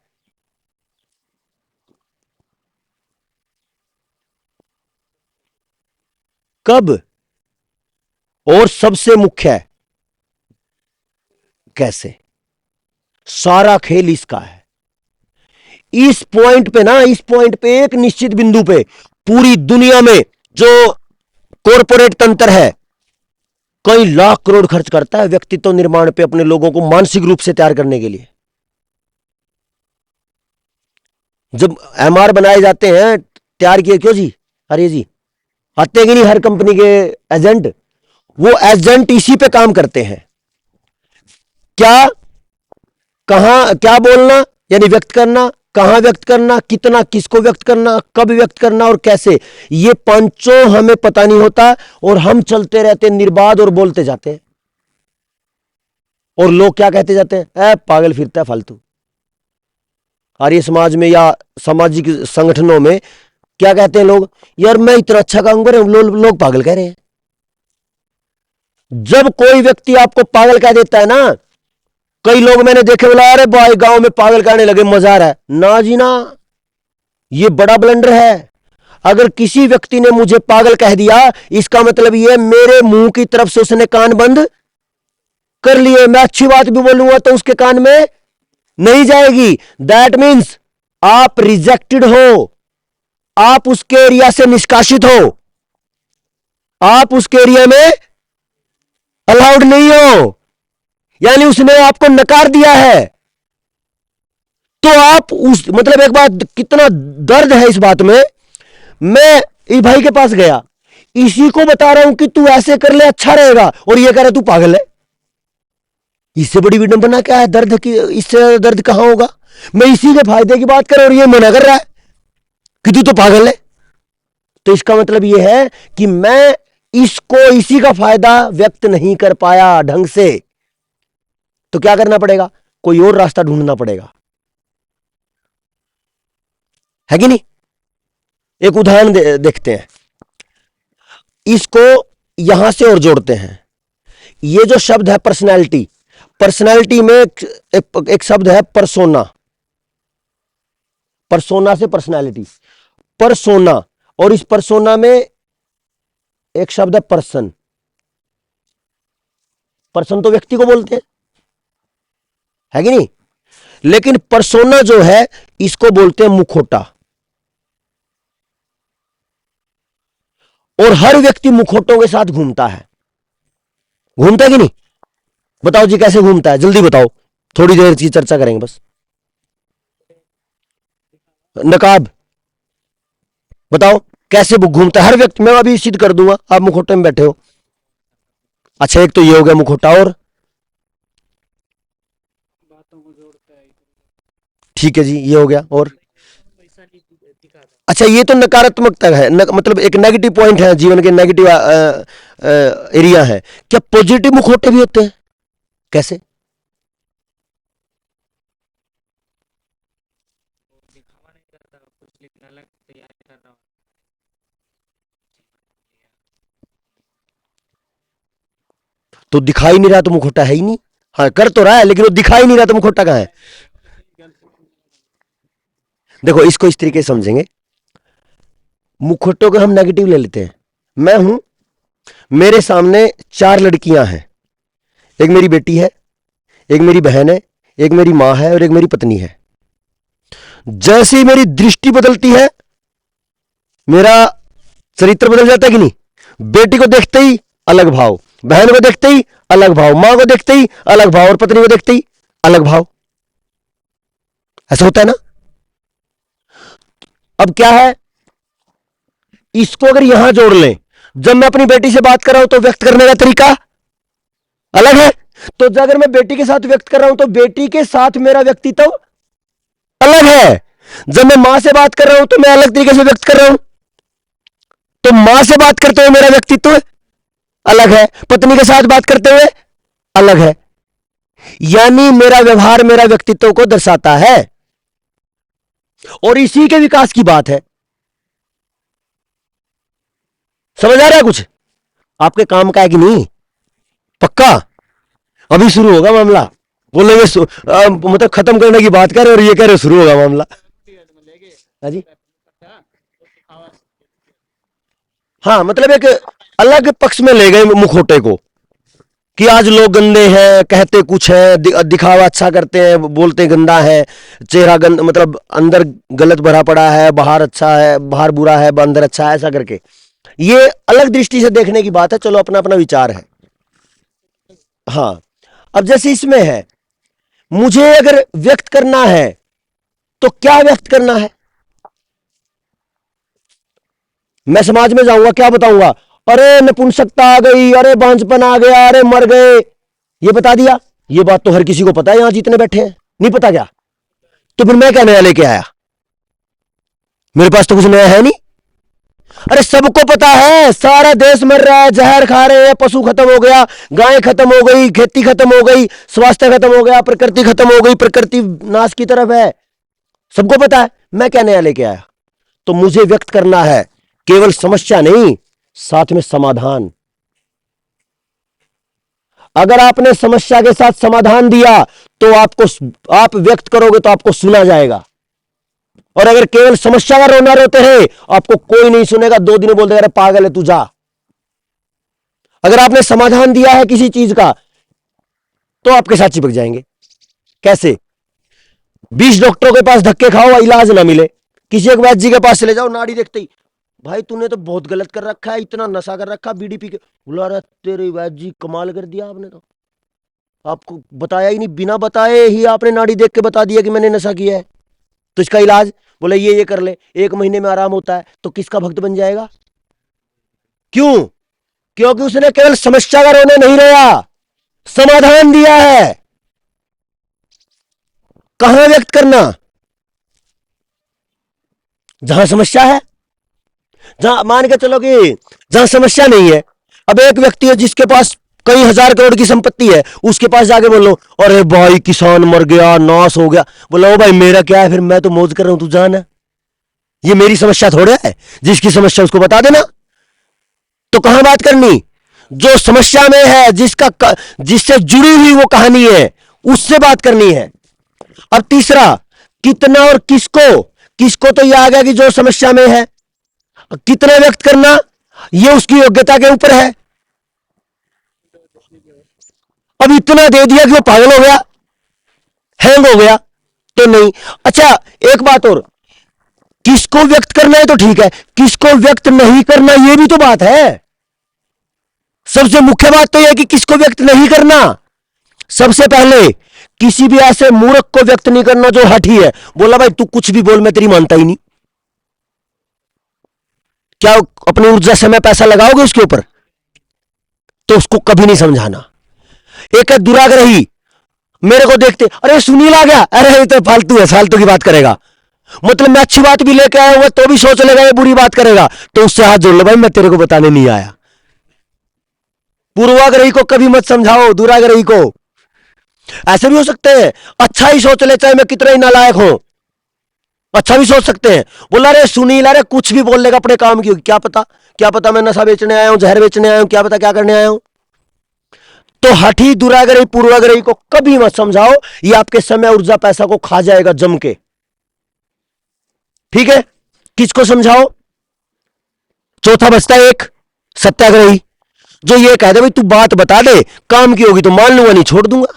S1: कब? और सबसे मुख्य है कैसे। सारा खेल इसका है। इस पॉइंट पे ना, इस पॉइंट पे, एक निश्चित बिंदु पे पूरी दुनिया में जो कॉरपोरेट तंत्र है कई लाख करोड़ खर्च करता है व्यक्तित्व निर्माण पे, अपने लोगों को मानसिक रूप से तैयार करने के लिए। जब एमआर बनाए जाते हैं, तैयार किए क्यों जी? अरे जी आते कि नहीं हर कंपनी के एजेंट, वो एजेंट इसी पे काम करते हैं। क्या, कहां, क्या बोलना यानी व्यक्त करना, कहां व्यक्त करना, कितना, किसको व्यक्त करना, कब व्यक्त करना और कैसे। ये पांचों हमें पता नहीं होता और हम चलते रहते निर्बाध और बोलते जाते हैं। और लोग क्या कहते जाते हैं? पागल फिरता है फालतू। आर्य समाज में या सामाजिक संगठनों में क्या कहते हैं लोग? यार मैं इतना अच्छा काम कर रहा हूं, लोग पागल कह रहे हैं। जब कोई व्यक्ति आपको पागल कह देता है ना, कई लोग मैंने देखे, बोला अरे भाई गांव में पागल कहने लगे, मजा आ रहा है। ना जी ना, ये बड़ा ब्लंडर है। अगर किसी व्यक्ति ने मुझे पागल कह दिया, इसका मतलब यह मेरे मुंह की तरफ से उसने कान बंद कर लिए। मैं अच्छी बात भी बोलूंगा तो उसके कान में नहीं जाएगी। दैट मीन्स आप रिजेक्टेड हो, आप उसके एरिया से निष्कासित हो, आप उसके एरिया में अलाउड नहीं हो, यानी उसने आपको नकार दिया है। तो आप उस मतलब एक बात, कितना दर्द है इस बात में। मैं इस भाई के पास गया, इसी को बता रहा हूं कि तू ऐसे कर ले अच्छा रहेगा, और ये कह रहा तू पागल है। इससे बड़ी विडंबना क्या है? दर्द की, इससे दर्द कहां होगा? मैं इसी के फायदे की बात कर रहा हूं और ये मना कर रहा है कि तू तो पागल है। तो इसका मतलब यह है कि मैं इसी का फायदा व्यक्त नहीं कर पाया ढंग से, तो क्या करना पड़ेगा? कोई और रास्ता ढूंढना पड़ेगा, है कि नहीं? एक उदाहरण देखते हैं, इसको यहां से और जोड़ते हैं। ये जो शब्द है पर्सनैलिटी, पर्सनैलिटी में एक शब्द है परसोना, परसोना से पर्सनैलिटी, परसोना, और इस परसोना में एक शब्द है पर्सन। पर्सन तो व्यक्ति को बोलते हैं, है कि नहीं? लेकिन परसोना जो है इसको बोलते हैं मुखौटा। और हर व्यक्ति मुखौटों के साथ घूमता है, घूमता है कि नहीं? बताओ जी कैसे घूमता है, जल्दी बताओ, थोड़ी देर की चर्चा करेंगे बस। नकाब बताओ कैसे घूमता है हर व्यक्ति। मैं अभी सिद्ध कर दूंगा, आप मुखौटे में बैठे हो। अच्छा, एक तो ये हो गया मुखौटा, और
S2: बातों को जोड़ता है।
S1: ठीक है जी, ये हो गया। और अच्छा, ये तो नकारात्मकता है, मतलब एक नेगेटिव पॉइंट है, जीवन के नेगेटिव एरिया है। क्या पॉजिटिव मुखौटे भी होते हैं? कैसे? तो दिखाई नहीं रहा तो मुखौटा है ही नहीं। हाँ, कर तो रहा है लेकिन वो दिखाई नहीं रहा तो मुखौटा कहां है? देखो, इसको इस तरीके से समझेंगे, मुखौटों को हम नेगेटिव ले लेते हैं। मैं हूं, मेरे सामने 4 लड़कियां हैं, एक मेरी बेटी है, एक मेरी बहन है, एक मेरी मां है और एक मेरी पत्नी है। जैसे ही मेरी दृष्टि बदलती है मेरा चरित्र बदल जाता है कि नहीं? बेटी को देखते ही अलग भाव, बहन को देखते ही अलग भाव, मां को देखते ही अलग भाव और पत्नी को देखते ही अलग भाव। ऐसा होता है ना? अब क्या है, इसको अगर यहां जोड़ लें, जब मैं अपनी बेटी से बात कर रहा हूं तो व्यक्त करने का तरीका अलग है। तो अगर मैं बेटी के साथ व्यक्त कर रहा हूं तो बेटी के साथ मेरा व्यक्तित्व अलग है। जब मैं मां से बात कर रहा हूं तो मैं अलग तरीके से व्यक्त कर रहा हूं, तो मां से बात करते हुए मेरा व्यक्तित्व अलग है, पत्नी के साथ बात करते हुए अलग है। यानी मेरा व्यवहार मेरा व्यक्तित्व को दर्शाता है, और इसी के विकास की बात है। समझ आ रहा है कुछ? आपके काम का है कि नहीं? पक्का? अभी शुरू होगा मामला, बोलेंगे मतलब खत्म करने की बात कर रहे और ये कह रहे शुरू होगा मामला। हाँ जी, हाँ, मतलब एक अलग पक्ष में ले गए मुखौटे को कि आज लोग गंदे हैं, कहते कुछ है, दिखावा अच्छा करते हैं, बोलते गंदा है, चेहरा गंद, मतलब अंदर गलत भरा पड़ा है, बाहर अच्छा है, बाहर बुरा है, अंदर अच्छा है, ऐसा करके। ये अलग दृष्टि से देखने की बात है, चलो अपना अपना विचार है। हाँ, अब जैसे इसमें है, मुझे अगर व्यक्त करना है तो क्या व्यक्त करना है? मैं समाज में जाऊंगा, क्या बताऊंगा? अरे नपुंसकता आ गई, अरे बांझपन आ गया, अरे मर गए, ये बता दिया। ये बात तो हर किसी को पता है, यहां जितने बैठे हैं, नहीं पता क्या? तो फिर मैं क्या नया लेके आया? मेरे पास तो कुछ नया है नहीं। अरे सबको पता है, सारा देश मर रहा है, जहर खा रहे हैं, पशु खत्म हो गया, गाय खत्म हो गई, खेती खत्म हो गई, स्वास्थ्य खत्म हो गया, प्रकृति खत्म हो गई, प्रकृति नाश की तरफ है, सबको पता है। मैं क्या नया लेके आया? तो मुझे व्यक्त करना है केवल समस्या नहीं, साथ में समाधान। अगर आपने समस्या के साथ समाधान दिया तो आप व्यक्त करोगे तो आपको सुना जाएगा। और अगर केवल समस्या का रोना रोते हैं, आपको कोई नहीं सुनेगा, 2 दिन में बोलते अरे पागल है तू जा। अगर आपने समाधान दिया है किसी चीज का, तो आपके साथ चिपक जाएंगे। कैसे? 20 डॉक्टरों के पास धक्के खाओ, इलाज ना मिले, किसी एक वैद्य जी के पास चले जाओ, नाड़ी देखते ही भाई तूने तो बहुत गलत कर रखा है, इतना नशा कर रखा, बीड़ी पी के। बोला अरे तेरे वैद्य जी कमाल कर दिया आपने, तो आपको बताया ही नहीं, बिना बताए ही आपने नाड़ी देख के बता दिया कि मैंने नशा किया है। तो इसका इलाज, बोले ये कर ले, 1 महीने में आराम होता है। तो किसका भक्त बन जाएगा? क्यों? क्योंकि उसने केवल समस्या का रोने नहीं रोया, समाधान दिया है। कहां व्यक्त करना? जहां समस्या है, जहां मान के चलो कि जहां समस्या नहीं है। अब एक व्यक्ति है जिसके पास कई हजार करोड़ की संपत्ति है, उसके पास जाके बोलो अरे भाई किसान मर गया, नाश हो गया। बोलो भाई मेरा क्या है, फिर मैं तो मौज कर रहा हूं, तू जाना, ये मेरी समस्या थोड़ा है। जिसकी समस्या उसको बता देना। तो कहां बात करनी? जो समस्या में है, जिससे जुड़ी हुई वो कहानी है, उससे बात करनी है। अब तीसरा, कितना और किसको। किसको तो यह आ गया कि जो समस्या में है, कितना व्यक्त करना यह उसकी योग्यता के ऊपर है। अब इतना दे दिया कि वो पागल हो गया, हैंग हो गया, तो नहीं। अच्छा एक बात और, किसको व्यक्त करना है तो ठीक है, किसको व्यक्त नहीं करना यह भी तो बात है। सबसे मुख्य बात तो यह कि किसको व्यक्त नहीं करना। सबसे पहले किसी भी ऐसे मूर्ख को व्यक्त नहीं करना जो हठी है। बोला भाई तू कुछ भी बोल, मैं तेरी मानता ही नहीं। क्या अपनी ऊर्जा समय पैसा लगाओगे उसके ऊपर? तो उसको कभी नहीं समझाना। एक है दुराग्रही, मेरे को देखते अरे सुनील आ गया, अरे ये तो फालतू है, फालतू की बात करेगा। मतलब मैं अच्छी बात भी लेके आया हुआ तो भी सोच लेगा ये बुरी बात करेगा, तो उससे हाथ जोड़ लो, भाई मैं तेरे को बताने नहीं आया। पूर्वाग्रही को कभी मत समझाओ, दुराग्रही को। ऐसे भी हो सकते हैं, अच्छा ही सोच ले चाहे मैं कितना ही नालायक हूं, अच्छा भी सोच सकते हैं। बोला अरे सुनील, अरे कुछ भी बोल लेगा अपने काम की, क्या पता, क्या पता मैं नशा बेचने आया हूं, जहर बेचने आया हूं, क्या पता क्या करने आया हूं। तो हठी दुराग्रही पूर्वाग्रही को कभी मत समझाओ, ये आपके समय ऊर्जा पैसा को खा जाएगा जम के। ठीक है? किसको समझाओ? चौथा बचता है एक, सत्याग्रही, जो ये कह दे भाई तू बात बता दे, काम की होगी तो मान लूंगा नहीं छोड़ दूंगा।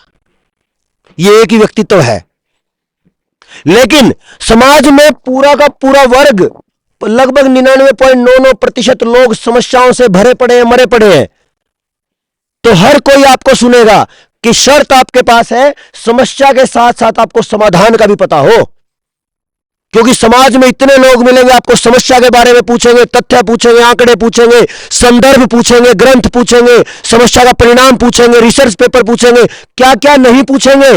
S1: ये एक ही व्यक्तित्व है। लेकिन समाज में पूरा का पूरा वर्ग, लगभग 99.99% लोग समस्याओं से भरे पड़े हैं, मरे पड़े हैं। तो हर कोई आपको सुनेगा कि शर्त आपके पास है, समस्या के साथ साथ आपको समाधान का भी पता हो। क्योंकि समाज में इतने लोग मिलेंगे, आपको समस्या के बारे में पूछेंगे, तथ्य पूछेंगे, आंकड़े पूछेंगे, संदर्भ पूछेंगे, ग्रंथ पूछेंगे, समस्या का परिणाम पूछेंगे, रिसर्च पेपर पूछेंगे, क्या क्या नहीं पूछेंगे।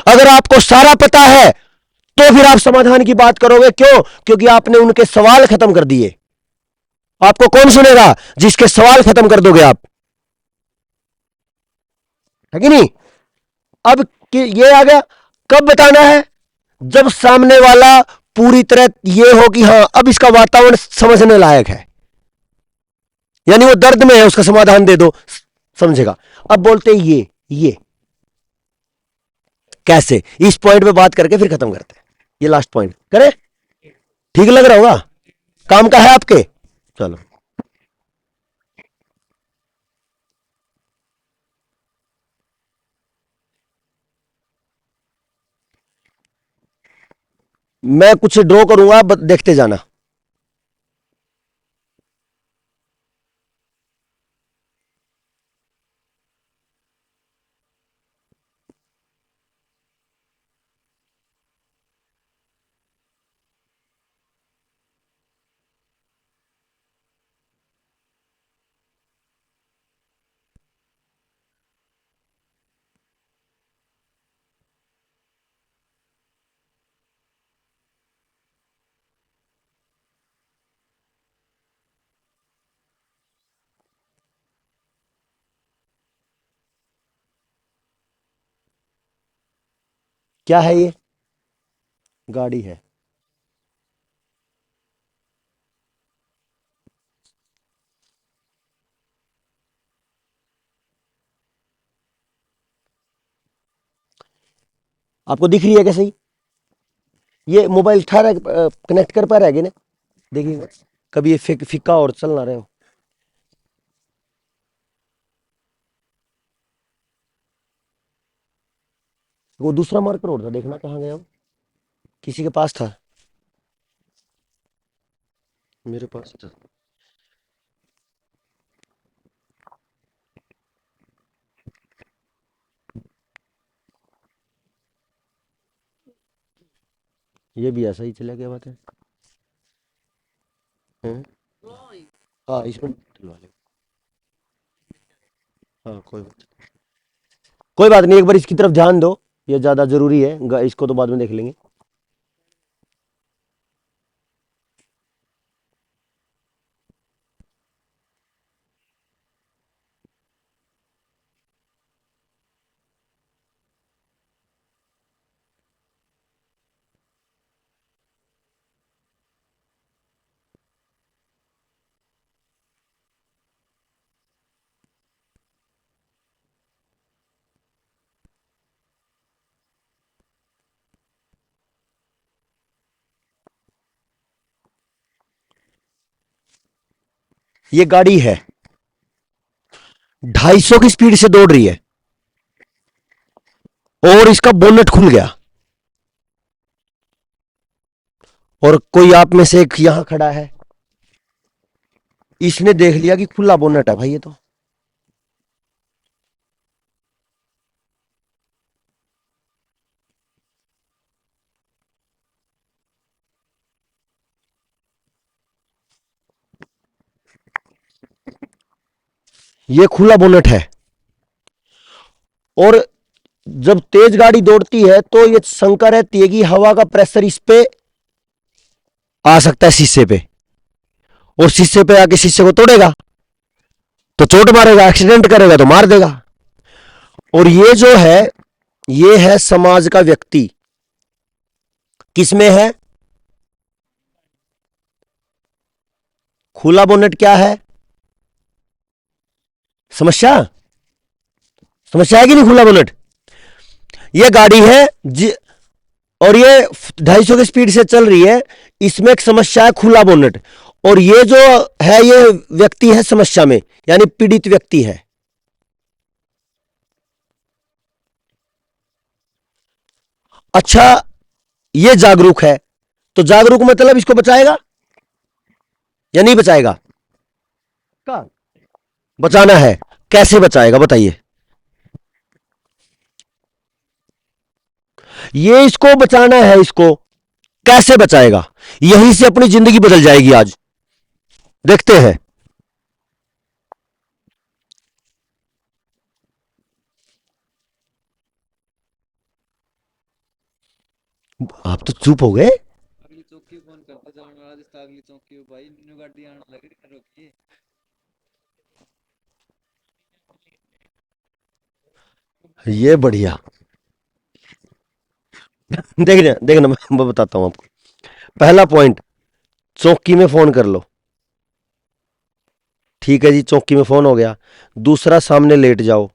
S1: अगर आपको सारा पता है तो फिर आप समाधान की बात करोगे। क्यों? क्योंकि आपने उनके सवाल खत्म कर दिए। आपको कौन सुनेगा? जिसके सवाल खत्म कर दोगे आप, है कि नहीं? अब ये आ गया, कब बताना है? जब सामने वाला पूरी तरह ये हो कि हां अब इसका वातावरण समझने लायक है, यानी वो दर्द में है, उसका समाधान दे दो, समझेगा। अब बोलते ये कैसे, इस पॉइंट पे बात करके फिर खत्म करते हैं। ये लास्ट पॉइंट करें? ठीक लग रहा होगा? काम का है आपके? चलो। मैं कुछ ड्रॉ करूंगा, देखते जाना। क्या है ये? गाड़ी है। आपको दिख रही है क्या? सही ये मोबाइल ठहरा कनेक्ट कर पा रहे ना, देखिए कभी ये फिक्का और चल ना रहे हो। वो दूसरा मार्कर और था, देखना कहाँ गया वो, किसी के पास था, मेरे पास था। ये भी ऐसा ही चला गया, बात है। हैं? हाँ इसमें डलवा ले। हाँ कोई बात नहीं, एक बार इसकी तरफ ध्यान दो, ये ज्यादा जरूरी है, इसको तो बाद में देख लेंगे। ये गाड़ी है 250 की स्पीड से दौड़ रही है और इसका बोनट खुल गया, और कोई आप में से एक यहां खड़ा है, इसने देख लिया कि खुला बोनट है भाई ये तो। ये खुला बोनट है, और जब तेज गाड़ी दौड़ती है तो ये शंका रहती है कि हवा का प्रेशर इस पे आ सकता है शीशे पे, और शीशे पे आके शीशे को तोड़ेगा तो चोट मारेगा, एक्सीडेंट करेगा तो मार देगा। और ये जो है, ये है समाज का व्यक्ति, किसमें है? खुला बोनेट क्या है? समस्या, समस्या है कि नहीं? खुला बोनेट, ये गाड़ी है और ये 250 की स्पीड से चल रही है, इसमें एक समस्या है खुला बोनेट, और ये जो है ये व्यक्ति है समस्या में, यानी पीड़ित व्यक्ति है। अच्छा, ये जागरूक है, तो जागरूक मतलब इसको बचाएगा या नहीं बचाएगा? का बचाना है, कैसे बचाएगा बताइए? ये इसको बचाना है, इसको कैसे बचाएगा? यहीं से अपनी जिंदगी बदल जाएगी आज, देखते हैं। आप तो चुप हो गए।
S3: अगली चौकी फोन करते जाओ, राजस्थान अगली चौकी भाई न्यू गाड़ी आने लगी, रोकिए।
S1: ये बढ़िया, देखना देखना, मैं बताता हूं आपको। पहला पॉइंट, चौकी में फोन कर लो, ठीक है जी, चौकी में फोन हो गया। दूसरा, सामने लेट जाओ,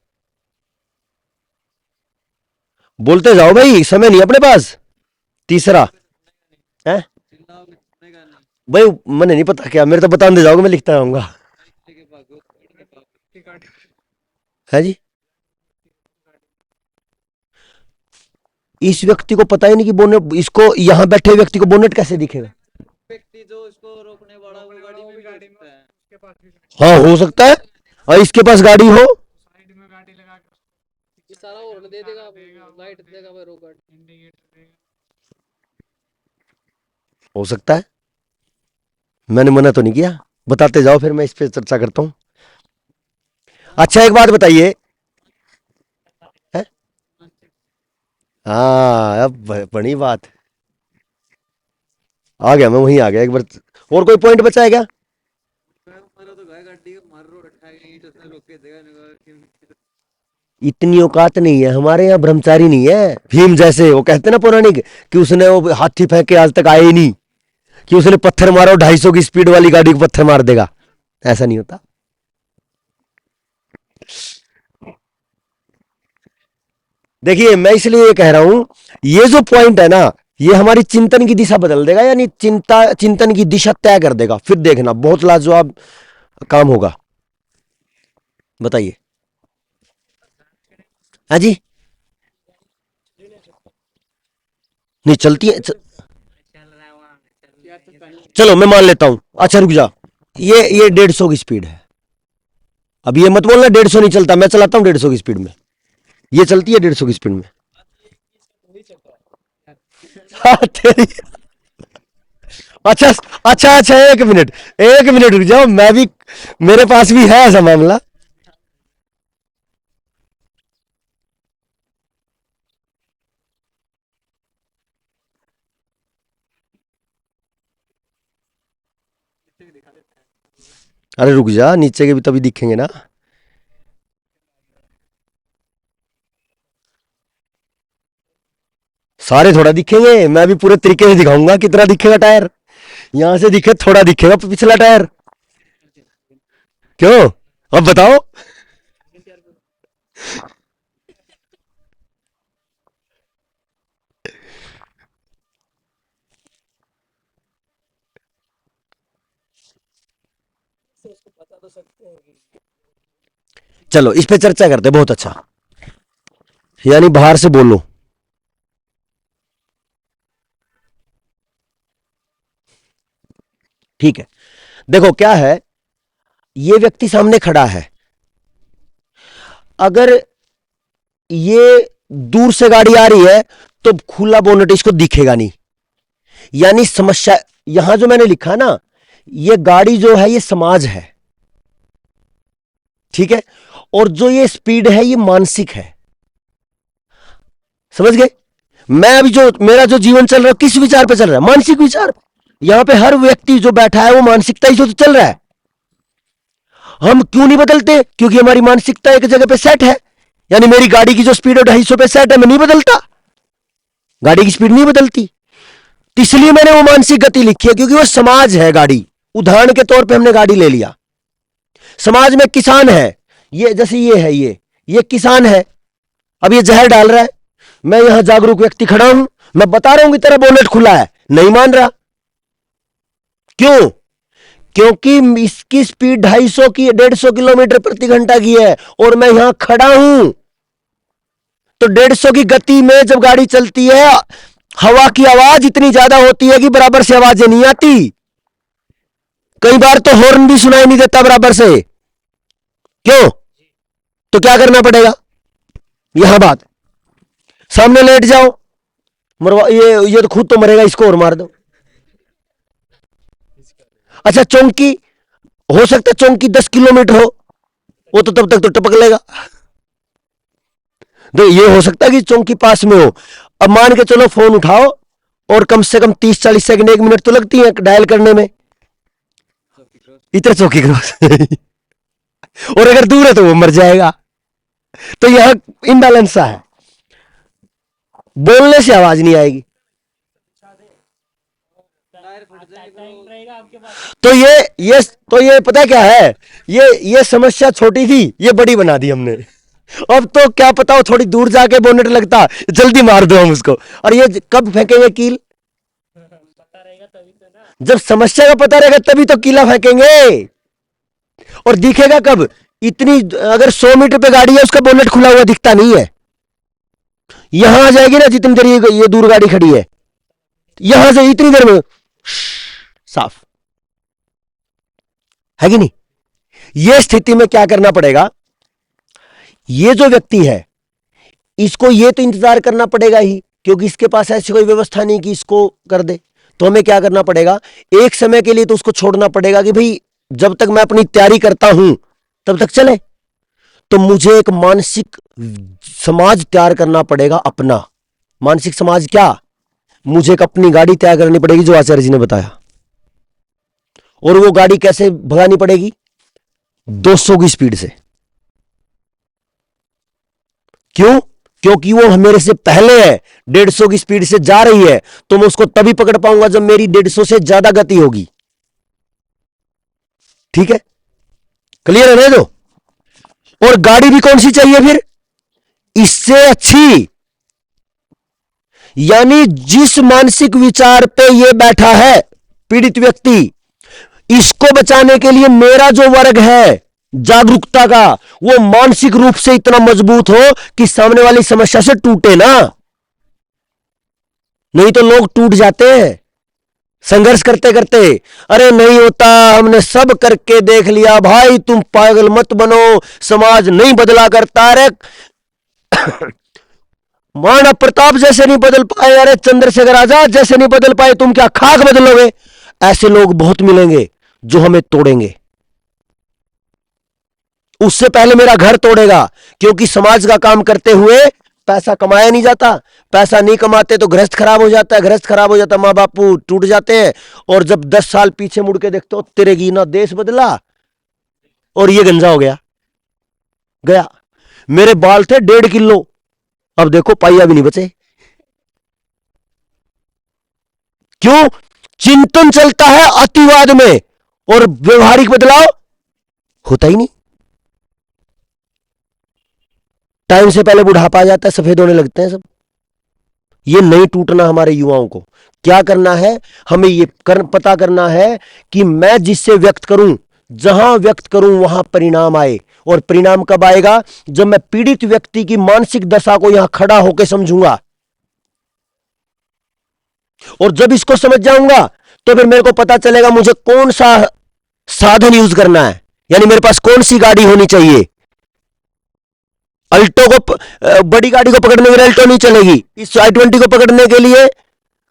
S1: बोलते जाओ भाई, समय नहीं अपने पास। तीसरा है
S3: चिल्लाओगे सुनेगा नहीं।
S1: भाई, मैंने नहीं पता क्या, मेरे तो बता दे जाओगे, मैं लिखता रहूंगा।
S3: लेके भागो, लेके भागो।
S1: है जी, इस व्यक्ति को पता ही नहीं कि बोनेट, इसको यहां बैठे व्यक्ति को बोनेट कैसे दिखेगा?
S3: व्यक्ति जो इसको रोकने वाला वो गाड़ी में भी हो सकता है।
S1: हाँ हो सकता है, और इसके पास गाड़ी हो,
S2: ये सारा हॉर्न दे देगा, लाइट देगा भाई, रोक गाड़ी।
S1: हो सकता है, मैंने मना तो नहीं किया, बताते जाओ फिर मैं इस पे चर्चा करता हूं। अच्छा एक बात बताइए, है? हाँ अब बड़ी बात, आ गया मैं, वहीं आ गया एक बार। और कोई पॉइंट बचा है क्या?
S3: मारो तो गाय गाड़ी को मार रो रखा है, ईंट से रोक के देगा नहीं।
S1: इतनी औकात नहीं है हमारे यहाँ, ब्रह्मचारी नहीं है भीम जैसे, वो कहते ना पौराणिक कि उसने वो हाथी फेंक के आज तक आए ही नहीं, कि उसने पत्थर मारो 250 की स्पीड वाली गाड़ी को पत्थर मार देगा, ऐसा नहीं होता। देखिए मैं इसलिए ये कह रहा हूं, ये जो पॉइंट है ना, ये हमारी चिंतन की दिशा बदल देगा, यानी चिंतन की दिशा तय कर देगा। फिर देखना बहुत लाजवाब काम होगा। बताइए। हाँ जी, नहीं चलती है चलो मैं मान लेता हूं। अच्छा रुक जा, ये 150 की स्पीड है। अब ये मत बोलना 150 नहीं चलता, मैं चलाता हूं 150 की स्पीड में। ये चलती है 150 की स्पीड में। हाँ, तेरी। अच्छा अच्छा अच्छा, एक मिनट रुक जाओ, मैं भी, मेरे पास भी है ऐसा मामला। अरे रुक जा, नीचे के भी तभी दिखेंगे ना। सारे थोड़ा दिखेंगे, मैं भी पूरे तरीके से दिखाऊंगा कितना दिखेगा टायर। यहां से दिखे थोड़ा दिखेगा पिछला टायर। क्यों, अब बताओ। चलो इस पे चर्चा करते, बहुत अच्छा। यानी बाहर से बोलो। ठीक है, देखो क्या है, ये व्यक्ति सामने खड़ा है, अगर ये दूर से गाड़ी आ रही है तो खुला बोनट इसको दिखेगा नहीं। यानी समस्या यहां जो मैंने लिखा ना, ये गाड़ी जो है ये समाज है, ठीक है, और जो ये स्पीड है ये मानसिक है। समझ गए। मैं अभी जो मेरा जो जीवन चल रहा है किस विचार पे चल रहा है, मानसिक विचार। यहां पे हर व्यक्ति जो बैठा है वो मानसिकता ही तो चल रहा है। हम क्यों नहीं बदलते, क्योंकि हमारी मानसिकता एक जगह पे सेट है। यानी मेरी गाड़ी की जो स्पीड है 250 पे सेट है, मैं नहीं बदलता, गाड़ी की स्पीड नहीं बदलती। तो इसलिए मैंने वो मानसिक गति लिखी है, क्योंकि वो समाज है गाड़ी। उदाहरण के तौर पे हमने गाड़ी ले लिया, समाज में किसान है, ये जैसे ये है, ये किसान है, अब ये जहर डाल रहा है, मैं यहां जागरूक व्यक्ति खड़ा हूं, मैं बता रहा हूं कि तेरा बोनेट खुला है, नहीं मान रहा। क्यों, क्योंकि इसकी स्पीड 250 की 150 किलोमीटर प्रति घंटा की है और मैं यहां खड़ा हूं। तो 150 की गति में जब गाड़ी चलती है, हवा की आवाज इतनी ज्यादा होती है कि बराबर से आवाजें नहीं आती। कई बार तो हॉर्न भी सुनाई नहीं देता बराबर से। क्यों, तो क्या करना पड़ेगा, यहां बात, सामने लेट जाओ, मरवा, ये तो खुद तो मरेगा, इसको और मार दो। अच्छा चौंकी, हो सकता है चौंकी 10 किलोमीटर हो, वो तो तब तक तो टपक लेगा। तो ये हो सकता है कि चौंकी पास में हो। अब मान के चलो फोन उठाओ और कम से कम 30-40 सेकंड 1 मिनट तो लगती है डायल करने में, इतना चौकी क्रॉस। और अगर दूर है तो वो मर जाएगा। तो यह इम्बैलेंस सा है, बोलने से आवाज नहीं आएगी।
S3: टायर फट जाएगा।
S1: तो ये पता क्या है, ये समस्या छोटी थी, ये बड़ी बना दी हमने। अब तो क्या पता हो थोड़ी दूर जाके बोनेट लगता, जल्दी मार दो हम उसको। और ये कब फेंकेंगे कील, जब समस्या का पता रहेगा तभी तो कीला फेंकेंगे। और दिखेगा कब, इतनी अगर 100 मीटर पे गाड़ी है उसका बोनेट खुला हुआ दिखता नहीं है, यहां आ जाएगी ना जितनी देर ये दूर गाड़ी खड़ी है, यहां से इतनी देर में साफ है कि नहीं। यह स्थिति में क्या करना पड़ेगा, ये जो व्यक्ति है इसको ये तो इंतजार करना पड़ेगा ही, क्योंकि इसके पास ऐसी कोई व्यवस्था नहीं कि इसको कर दे। तो हमें क्या करना पड़ेगा, एक समय के लिए तो उसको छोड़ना पड़ेगा कि भाई जब तक मैं अपनी तैयारी करता हूं तब तक चले। तो मुझे एक मानसिक समाज तैयार करना पड़ेगा अपना। मानसिक समाज क्या, मुझे एक अपनी गाड़ी तैयार करनी पड़ेगी जो आचार्य जी ने बताया। और वो गाड़ी कैसे भगानी पड़ेगी, 200 की स्पीड से। क्यों, क्योंकि वो मेरे से पहले है, 150 की स्पीड से जा रही है, तो मैं उसको तभी पकड़ पाऊंगा जब मेरी 150 से ज्यादा गति होगी। ठीक है, क्लियर है जो। और गाड़ी भी कौन सी चाहिए फिर, इससे अच्छी, यानी जिस मानसिक विचार पे ये बैठा है पीड़ित व्यक्ति, इसको बचाने के लिए मेरा जो वर्ग है जागरूकता का, वो मानसिक रूप से इतना मजबूत हो कि सामने वाली समस्या से टूटे ना। नहीं तो लोग टूट जाते हैं संघर्ष करते करते। अरे नहीं होता, हमने सब करके देख लिया भाई, तुम पागल मत बनो, समाज नहीं बदला करता। अरे महाराणा प्रताप जैसे नहीं बदल पाए, अरे चंद्रशेखर आजाद जैसे नहीं बदल पाए, तुम क्या खाक बदलोगे? ऐसे लोग बहुत मिलेंगे जो हमें तोड़ेंगे। उससे पहले मेरा घर तोड़ेगा, क्योंकि समाज का काम करते हुए पैसा कमाया नहीं जाता। पैसा नहीं कमाते तो गृहस्थ खराब हो जाता है, गृहस्थ खराब हो जाता है, माँ बापू टूट जाते हैं। और जब 10 साल पीछे मुड़ के देखते हो, तेरे की ना देश बदला और ये गंजा हो गया गया। मेरे बाल थे 1.5 किलो, अब देखो पाइया भी नहीं बचे। क्यों? चिंतन चलता है अतिवाद में और व्यवहारिक बदलाव होता ही नहीं। टाइम से पहले बुढ़ापा आ जाता है, सफेद होने लगते हैं सब। ये नहीं टूटना हमारे युवाओं को। क्या करना है? हमें ये पता करना है कि मैं जिससे व्यक्त करूं, जहां व्यक्त करूं वहां परिणाम आए। और परिणाम कब आएगा? जब मैं पीड़ित व्यक्ति की मानसिक दशा को यहां खड़ा होकर समझूंगा। और जब इसको समझ जाऊंगा तो फिर मेरे को पता चलेगा मुझे कौन सा साधन यूज करना है। यानी मेरे पास कौन सी गाड़ी होनी चाहिए। अल्टो को, बड़ी गाड़ी को पकड़ने के लिए अल्टो नहीं चलेगी, इस i20 को पकड़ने के लिए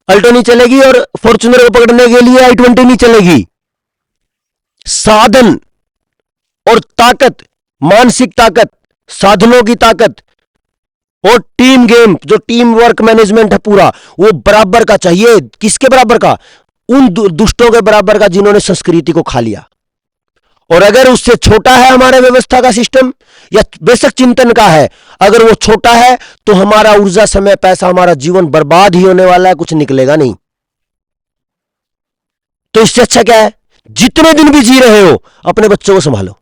S1: अल्टो नहीं चलेगी, और फॉर्च्यूनर को पकड़ने के लिए i20 नहीं चलेगी। साधन और ताकत, मानसिक ताकत, साधनों की ताकत और टीम गेम, जो टीम वर्क मैनेजमेंट है पूरा, वो बराबर का चाहिए। किसके बराबर का? उन दुष्टों के बराबर का जिन्होंने संस्कृति को खा लिया। और अगर उससे छोटा है हमारा व्यवस्था का सिस्टम, या बेशक चिंतन का है, अगर वो छोटा है तो हमारा ऊर्जा, समय, पैसा, हमारा जीवन बर्बाद ही होने वाला है, कुछ निकलेगा नहीं। तो इससे अच्छा क्या है? जितने दिन भी जी रहे हो अपने बच्चों को संभालो।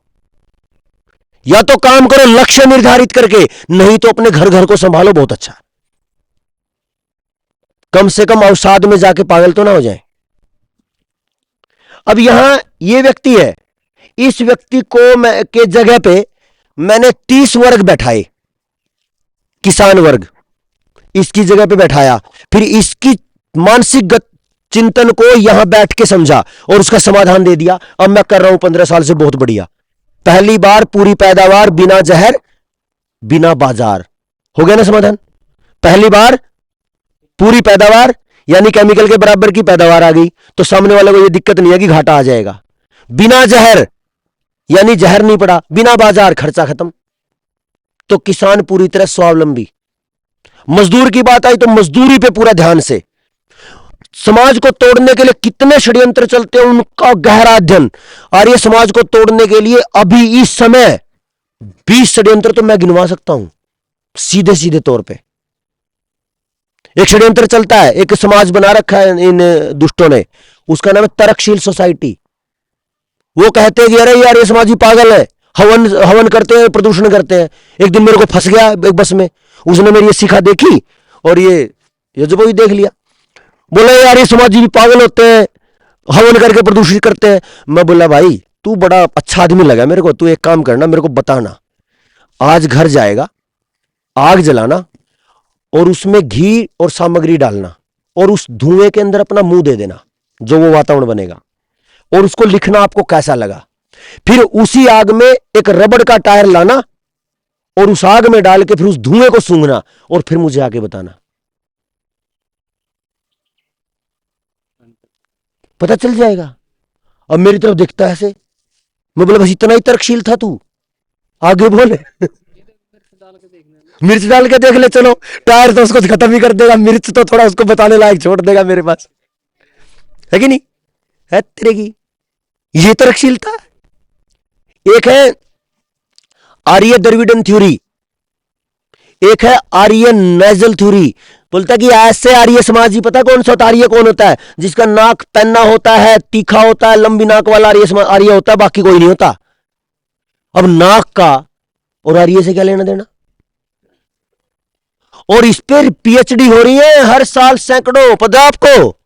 S1: या तो काम करो लक्ष्य निर्धारित करके, नहीं तो अपने घर घर को संभालो, बहुत अच्छा। कम से कम अवसाद में जाके पागल तो ना हो जाए। अब यहां ये व्यक्ति है, इस व्यक्ति को के जगह पे मैंने 30 वर्ग बैठाए, किसान वर्ग, इसकी जगह पे बैठाया, फिर इसकी मानसिक चिंतन को यहां बैठ के समझा और उसका समाधान दे दिया। अब मैं कर रहा हूं 15 साल से, बहुत बढ़िया। पहली बार पूरी पैदावार, बिना जहर, बिना बाजार, हो गया ना समाधान। पहली बार पूरी पैदावार यानी केमिकल के बराबर की पैदावार आ गई, तो सामने वाले को यह दिक्कत नहीं है कि घाटा आ जाएगा। बिना जहर यानी जहर नहीं पड़ा, बिना बाजार, खर्चा खत्म। तो किसान पूरी तरह स्वावलंबी। मजदूर की बात आई तो मजदूरी पे पूरा ध्यान से। समाज को तोड़ने के लिए कितने षड्यंत्र चलते हैं, उनका गहरा अध्ययन। आर्य समाज को तोड़ने के लिए अभी इस समय 20 षड्यंत्र तो मैं गिनवा सकता हूं सीधे सीधे तौर पे। एक षड्यंत्र चलता है, एक समाज बना रखा है इन दुष्टों ने, उसका नाम है तर्कशील सोसाइटी। वो कहते हैं कि अरे यार ये समाजी पागल है, हवन हवन करते हैं, प्रदूषण करते हैं। एक दिन मेरे को फंस गया एक बस में, उसने मेरी ये शिखा देखी और ये जब भी देख लिया, बोला यार ये समाजी भी पागल होते हैं, हवन करके प्रदूषित करते हैं। मैं बोला भाई तू बड़ा अच्छा आदमी लगा मेरे को, तू एक काम करना, मेरे को बताना, आज घर जाएगा, आग जलाना और उसमें घी और सामग्री डालना और उस धुएं के अंदर अपना मुंह दे देना, जो वो वातावरण बनेगा, और उसको लिखना आपको कैसा लगा। फिर उसी आग में एक रबड़ का टायर लाना और उस आग में डाल के फिर उस धुएं को सूंघना और फिर मुझे आके बताना। पता चल जाएगा। अब मेरी तरफ देखता है ऐसे, मैं बोला बस इतना ही तर्कशील था तू, आगे बोले। मिर्च डाल के देख ले, चलो टायर तो उसको खत्म ही कर देगा, मिर्च तो थोड़ा उसको बताने लायक छोड़ देगा मेरे पास, है कि नहीं? है तेरे की ये तर्कशीलता। एक है आर्य द्रविडन थ्योरी, एक है आर्य नाइजल थ्योरी। बोलता है कि ऐसे आर्य समाजी, पता कौन सा होता है? आर्य कौन होता है? जिसका नाक पन्ना होता है, तीखा होता है, लंबी नाक वाला आर्य होता है, बाकी कोई नहीं होता। अब नाक का और आर्य से क्या लेना देना? और इस पर पीएचडी हो रही है हर साल सैकड़ों, पता है आपको?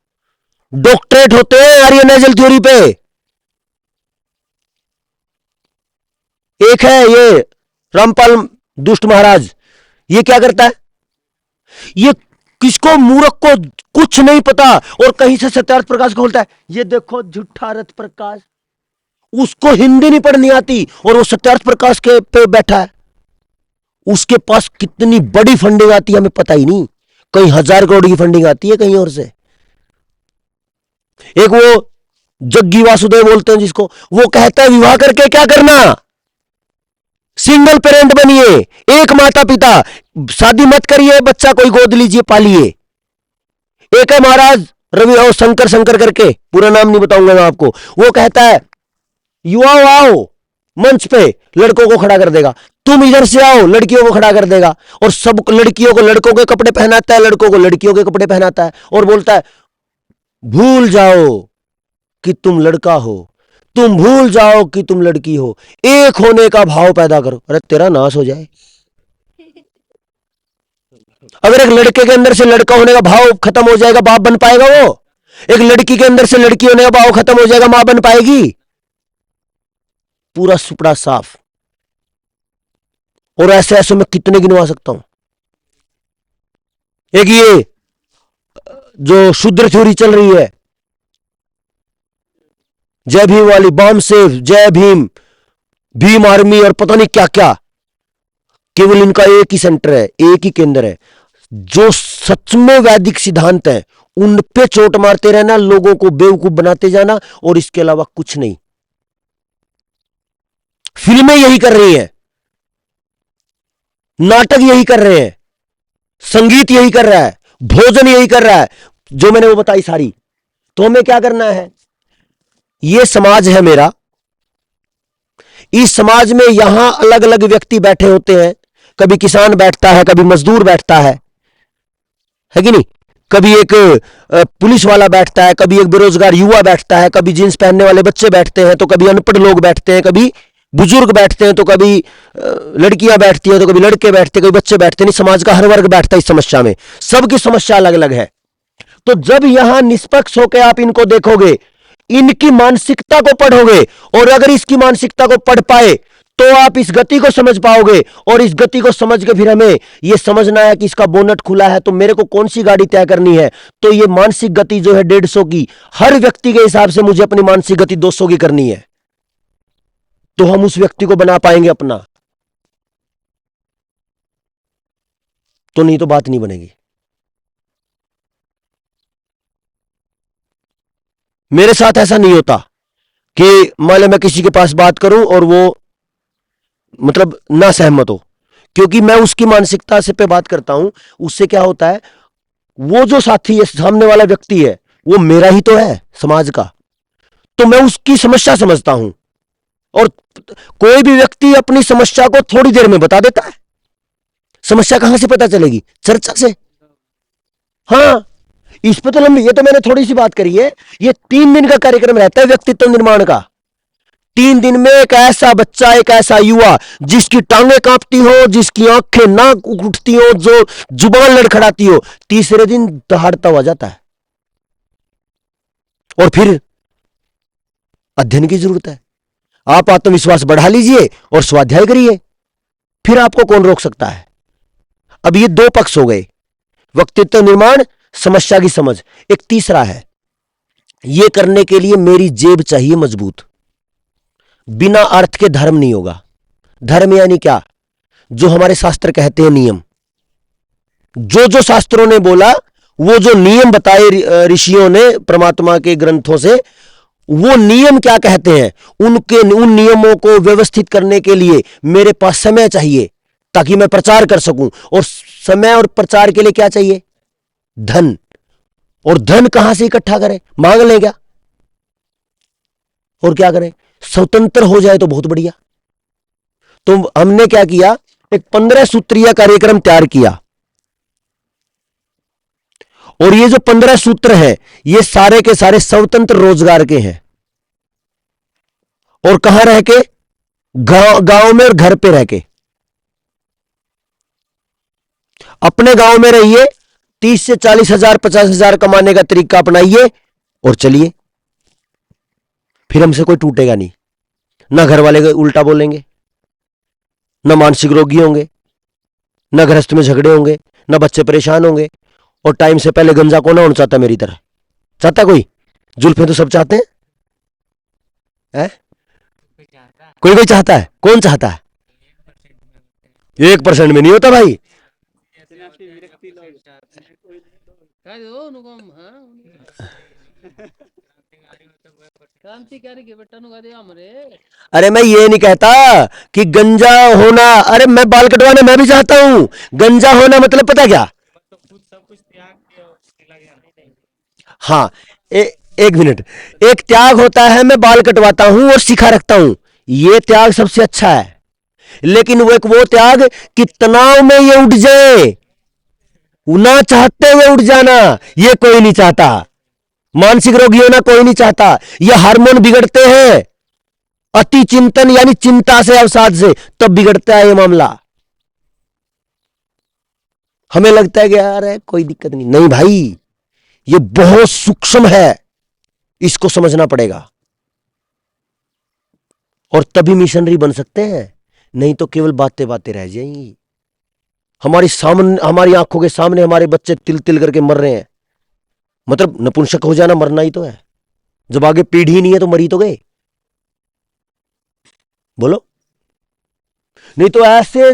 S1: डॉक्टरेट होते हैं आर्यनाइजल थ्योरी पे। एक है ये रामपाल दुष्ट महाराज, ये क्या करता है? ये किसको, मूर्ख को कुछ नहीं पता, और कहीं से सत्यार्थ प्रकाश को बोलता है ये देखो झूठा रथ प्रकाश। उसको हिंदी नहीं पढ़नी आती और वो सत्यार्थ प्रकाश के पे बैठा है। उसके पास कितनी बड़ी फंडिंग आती है हमें पता ही नहीं, कहीं 1000 करोड़ की फंडिंग आती है कहीं और से। एक वो जग्गी वासुदेव बोलते हैं जिसको, वो कहता है विवाह करके क्या करना, सिंगल पेरेंट बनिए, एक माता पिता, शादी मत करिए, बच्चा कोई गोद लीजिए पालिए। एक है महाराज रवि और शंकर करके, पूरा नाम नहीं बताऊंगा मैं आपको, वो कहता है युवाओं आओ मंच पे, लड़कों को खड़ा कर देगा, तुम इधर से आओ, लड़कियों को खड़ा कर देगा, और सब लड़कियों को लड़कों के कपड़े पहनाता है, लड़कों को लड़कियों के कपड़े पहनाता है, और बोलता है भूल जाओ कि तुम लड़का हो, तुम भूल जाओ कि तुम लड़की हो, एक होने का भाव पैदा करो। अरे तेरा नाश हो जाए। अगर एक लड़के के अंदर से लड़का होने का भाव खत्म हो जाएगा, बाप बन पाएगा वो? एक लड़की के अंदर से लड़की होने का भाव खत्म हो जाएगा, मां बन पाएगी? पूरा सुपड़ा साफ। और ऐसे ऐसे मैं कितने गिनवा सकता हूं। एक ये जो शूद्र थ्योरी चल रही है, जय भीम वाली, बॉम्ब सेव, जय भीम, भीम आर्मी और पता नहीं क्या क्या, केवल इनका एक ही सेंटर है, एक ही केंद्र है, जो सच में वैदिक सिद्धांत है उन पे चोट मारते रहना, लोगों को बेवकूफ बनाते जाना, और इसके अलावा कुछ नहीं। फिल्में यही कर रही हैं, नाटक यही कर रहे हैं, संगीत यही कर रहा है, भोजन यही कर रहा है, जो मैंने वो बताई सारी। तो हमें क्या करना है? ये समाज है मेरा, इस समाज में यहां अलग अलग व्यक्ति बैठे होते हैं, कभी किसान बैठता है, कभी मजदूर बैठता है कि नहीं, कभी एक पुलिस वाला बैठता है, कभी एक बेरोजगार युवा बैठता है, कभी जींस पहनने वाले बच्चे बैठते हैं, तो कभी अनपढ़ लोग बैठते हैं, कभी बुजुर्ग बैठते हैं, तो कभी लड़कियां बैठती हैं, तो कभी लड़के बैठते हैं, कभी बच्चे बैठते हैं। नहीं, समाज का हर वर्ग बैठता है इस समस्या में, सबकी समस्या अलग अलग है। तो जब यहां निष्पक्ष होकर आप इनको देखोगे, इनकी मानसिकता को पढ़ोगे, और अगर इसकी मानसिकता को पढ़ पाए तो आप इस गति को समझ पाओगे, और इस गति को समझ के फिर हमें यह समझना है कि इसका बोनट खुला है तो मेरे को कौन सी गाड़ी तय करनी है। तो यह मानसिक गति जो है 150 की, हर व्यक्ति के हिसाब से मुझे अपनी मानसिक गति 200 की करनी है, तो हम उस व्यक्ति को बना पाएंगे अपना, तो नहीं तो बात नहीं बनेगी। मेरे साथ ऐसा नहीं होता कि मान लो मैं किसी के पास बात करूं और वो मतलब ना सहमत हो, क्योंकि मैं उसकी मानसिकता से पे बात करता हूं। उससे क्या होता है, वो जो साथी है, सामने वाला व्यक्ति है, वो मेरा ही तो है, समाज का, तो मैं उसकी समस्या समझता हूं। और कोई भी व्यक्ति अपनी समस्या को थोड़ी देर में बता देता है। समस्या कहां से पता चलेगी? चर्चा से। हाँ, इस पे तो लंबी, ये तो मैंने थोड़ी सी बात करी है। ये 3 दिन का कार्यक्रम रहता है व्यक्तित्व निर्माण का। 3 दिन में एक ऐसा बच्चा, एक ऐसा युवा जिसकी टांगें कांपती हो, जिसकी आंखें ना उठती हो, जो जुबान लड़खड़ाती हो, तीसरे दिन दहाड़ता हुआ जाता है। और फिर अध्ययन की जरूरत है। आप आत्मविश्वास बढ़ा लीजिए और स्वाध्याय करिए, फिर आपको कौन रोक सकता है? अब ये 2 पक्ष हो गए, व्यक्तित्व निर्माण, समस्या की समझ। एक तीसरा है, यह करने के लिए मेरी जेब चाहिए मजबूत। बिना अर्थ के धर्म नहीं होगा। धर्म यानी क्या? जो हमारे शास्त्र कहते हैं, नियम। जो शास्त्रों ने बोला, वो जो नियम बताए ऋषियों ने परमात्मा के ग्रंथों से, वो नियम क्या कहते हैं, उन नियमों को व्यवस्थित करने के लिए मेरे पास समय चाहिए ताकि मैं प्रचार कर सकूं। और समय और प्रचार के लिए क्या चाहिए? धन। और धन कहां से इकट्ठा करें? मांग लें क्या? और क्या करें? स्वतंत्र हो जाए तो बहुत बढ़िया। तो हमने क्या किया, एक 15 सूत्रीय कार्यक्रम तैयार किया। और ये जो 15 सूत्र हैं, ये सारे के सारे स्वतंत्र रोजगार के हैं। और कहां रह के? गांव में और घर पे रह के। अपने गांव में रहिए, 30 से 40,000 50,000 कमाने का तरीका अपनाइए और चलिए, फिर हमसे कोई टूटेगा नहीं। ना घर वाले उल्टा बोलेंगे, ना मानसिक रोगी होंगे, ना गृहस्थ में झगड़े होंगे, ना बच्चे परेशान होंगे। और टाइम से पहले गंजा कौन होना चाहता मेरी तरह? चाहता कोई? जुल्फे तो सब चाहते हैं, है? कोई कोई चाहता है? कौन चाहता है? 1% में नहीं होता भाई।
S2: कह दो उनको हाँ क्रांतिकारी के बेटा नु कह दे हमरे।
S1: अरे मैं ये नहीं कहता कि गंजा होना, अरे मैं बाल कटवाना मैं भी चाहता हूं। गंजा होना मतलब पता क्या? हाँ, एक मिनट, एक त्याग होता है, मैं बाल कटवाता हूं और सिखा रखता हूं, ये त्याग सबसे अच्छा है। लेकिन वो त्याग कि तनाव में ये उठ जाए, ना चाहते हुए उठ जाना, ये कोई नहीं चाहता। मानसिक रोगी होना कोई नहीं चाहता। ये हार्मोन बिगड़ते हैं अति चिंतन यानी चिंता से, अवसाद से, तब बिगड़ता है ये मामला। हमें लगता है कि यार है कोई दिक्कत नहीं, नहीं भाई, ये बहुत सूक्ष्म है, इसको समझना पड़ेगा। और तभी मिशनरी बन सकते हैं, नहीं तो केवल बातें बातें रह जाएंगी। हमारी आंखों के सामने हमारे बच्चे तिल तिल करके मर रहे हैं। मतलब नपुंसक हो जाना मरना ही तो है। जब आगे पीढ़ी नहीं है तो मरी तो गए। बोलो, नहीं तो ऐसे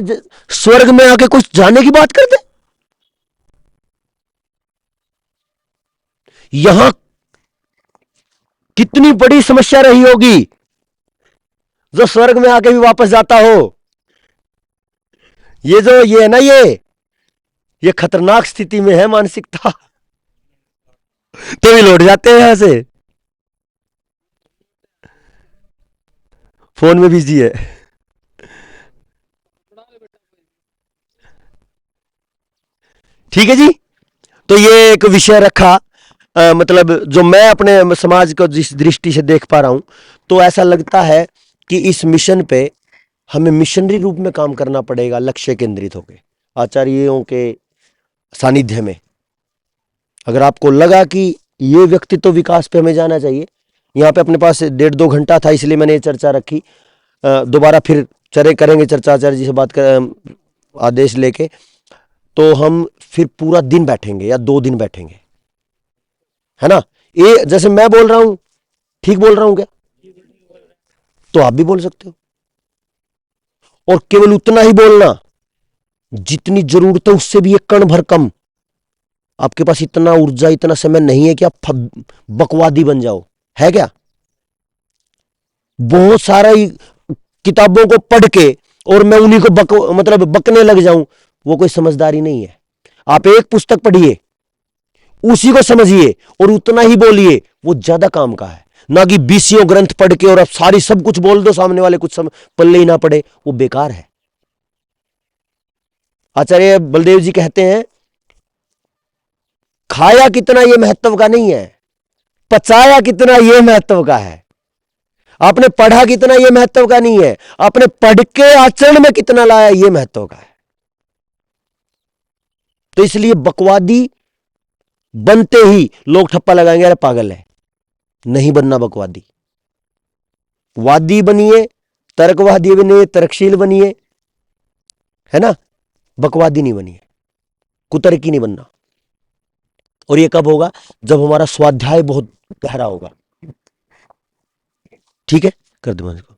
S1: स्वर्ग में आके कुछ जाने की बात करते। यहां कितनी बड़ी समस्या रही होगी जो स्वर्ग में आके भी वापस जाता हो। ये है ना, ये खतरनाक स्थिति में है मानसिकता, तो भी लौट जाते हैं यहां से। फोन में बिजी है। ठीक है जी, तो ये एक विषय रखा। मतलब जो मैं अपने समाज को जिस दृष्टि से देख पा रहा हूं, तो ऐसा लगता है कि इस मिशन पे हमें मिशनरी रूप में काम करना पड़ेगा, लक्ष्य केंद्रित होकर आचार्यों के सानिध्य में। अगर आपको लगा कि ये व्यक्तित्व विकास पे हमें जाना चाहिए, यहाँ पे अपने पास 1.5-2 घंटा था, इसलिए मैंने ये चर्चा रखी। दोबारा फिर करेंगे चर्चा आचार्य जी से बात कर, आदेश लेके, तो हम फिर पूरा दिन बैठेंगे या 2 दिन बैठेंगे, है ना? ये जैसे मैं बोल रहा हूं, ठीक बोल रहा हूं क्या? तो आप भी बोल सकते हो। और केवल उतना ही बोलना जितनी जरूरत है, उससे भी एक कण भर कम। आपके पास इतना ऊर्जा, इतना समय नहीं है कि आप बकवादी बन जाओ, है क्या? बहुत सारा किताबों को पढ़ के और मैं उन्हीं को मतलब बकने लग जाऊं, वो कोई समझदारी नहीं है। आप एक पुस्तक पढ़िए, उसी को समझिए और उतना ही बोलिए, वो ज्यादा काम का है। ना कि 20 ग्रंथ पढ़ के और अब सारी सब कुछ बोल दो, सामने वाले कुछ पल्ले ही ना पड़े, वो बेकार है। आचार्य बलदेव जी कहते हैं, खाया कितना ये महत्व का नहीं है, पचाया कितना ये महत्व का है। आपने पढ़ा कितना ये महत्व का नहीं है, आपने पढ़ के आचरण में कितना लाया ये महत्व का है। तो इसलिए बकवादी बनते ही लोग ठप्पा लगाएंगे, अरे पागल है। नहीं बनना बकवादी, वादी बनिए, तर्कवादी बनिए, तर्कशील बनिए, है ना? बकवादी नहीं बनिए, कुतर्की नहीं बनना। और ये कब होगा? जब हमारा स्वाध्याय बहुत गहरा होगा। ठीक है, कर दो इसको।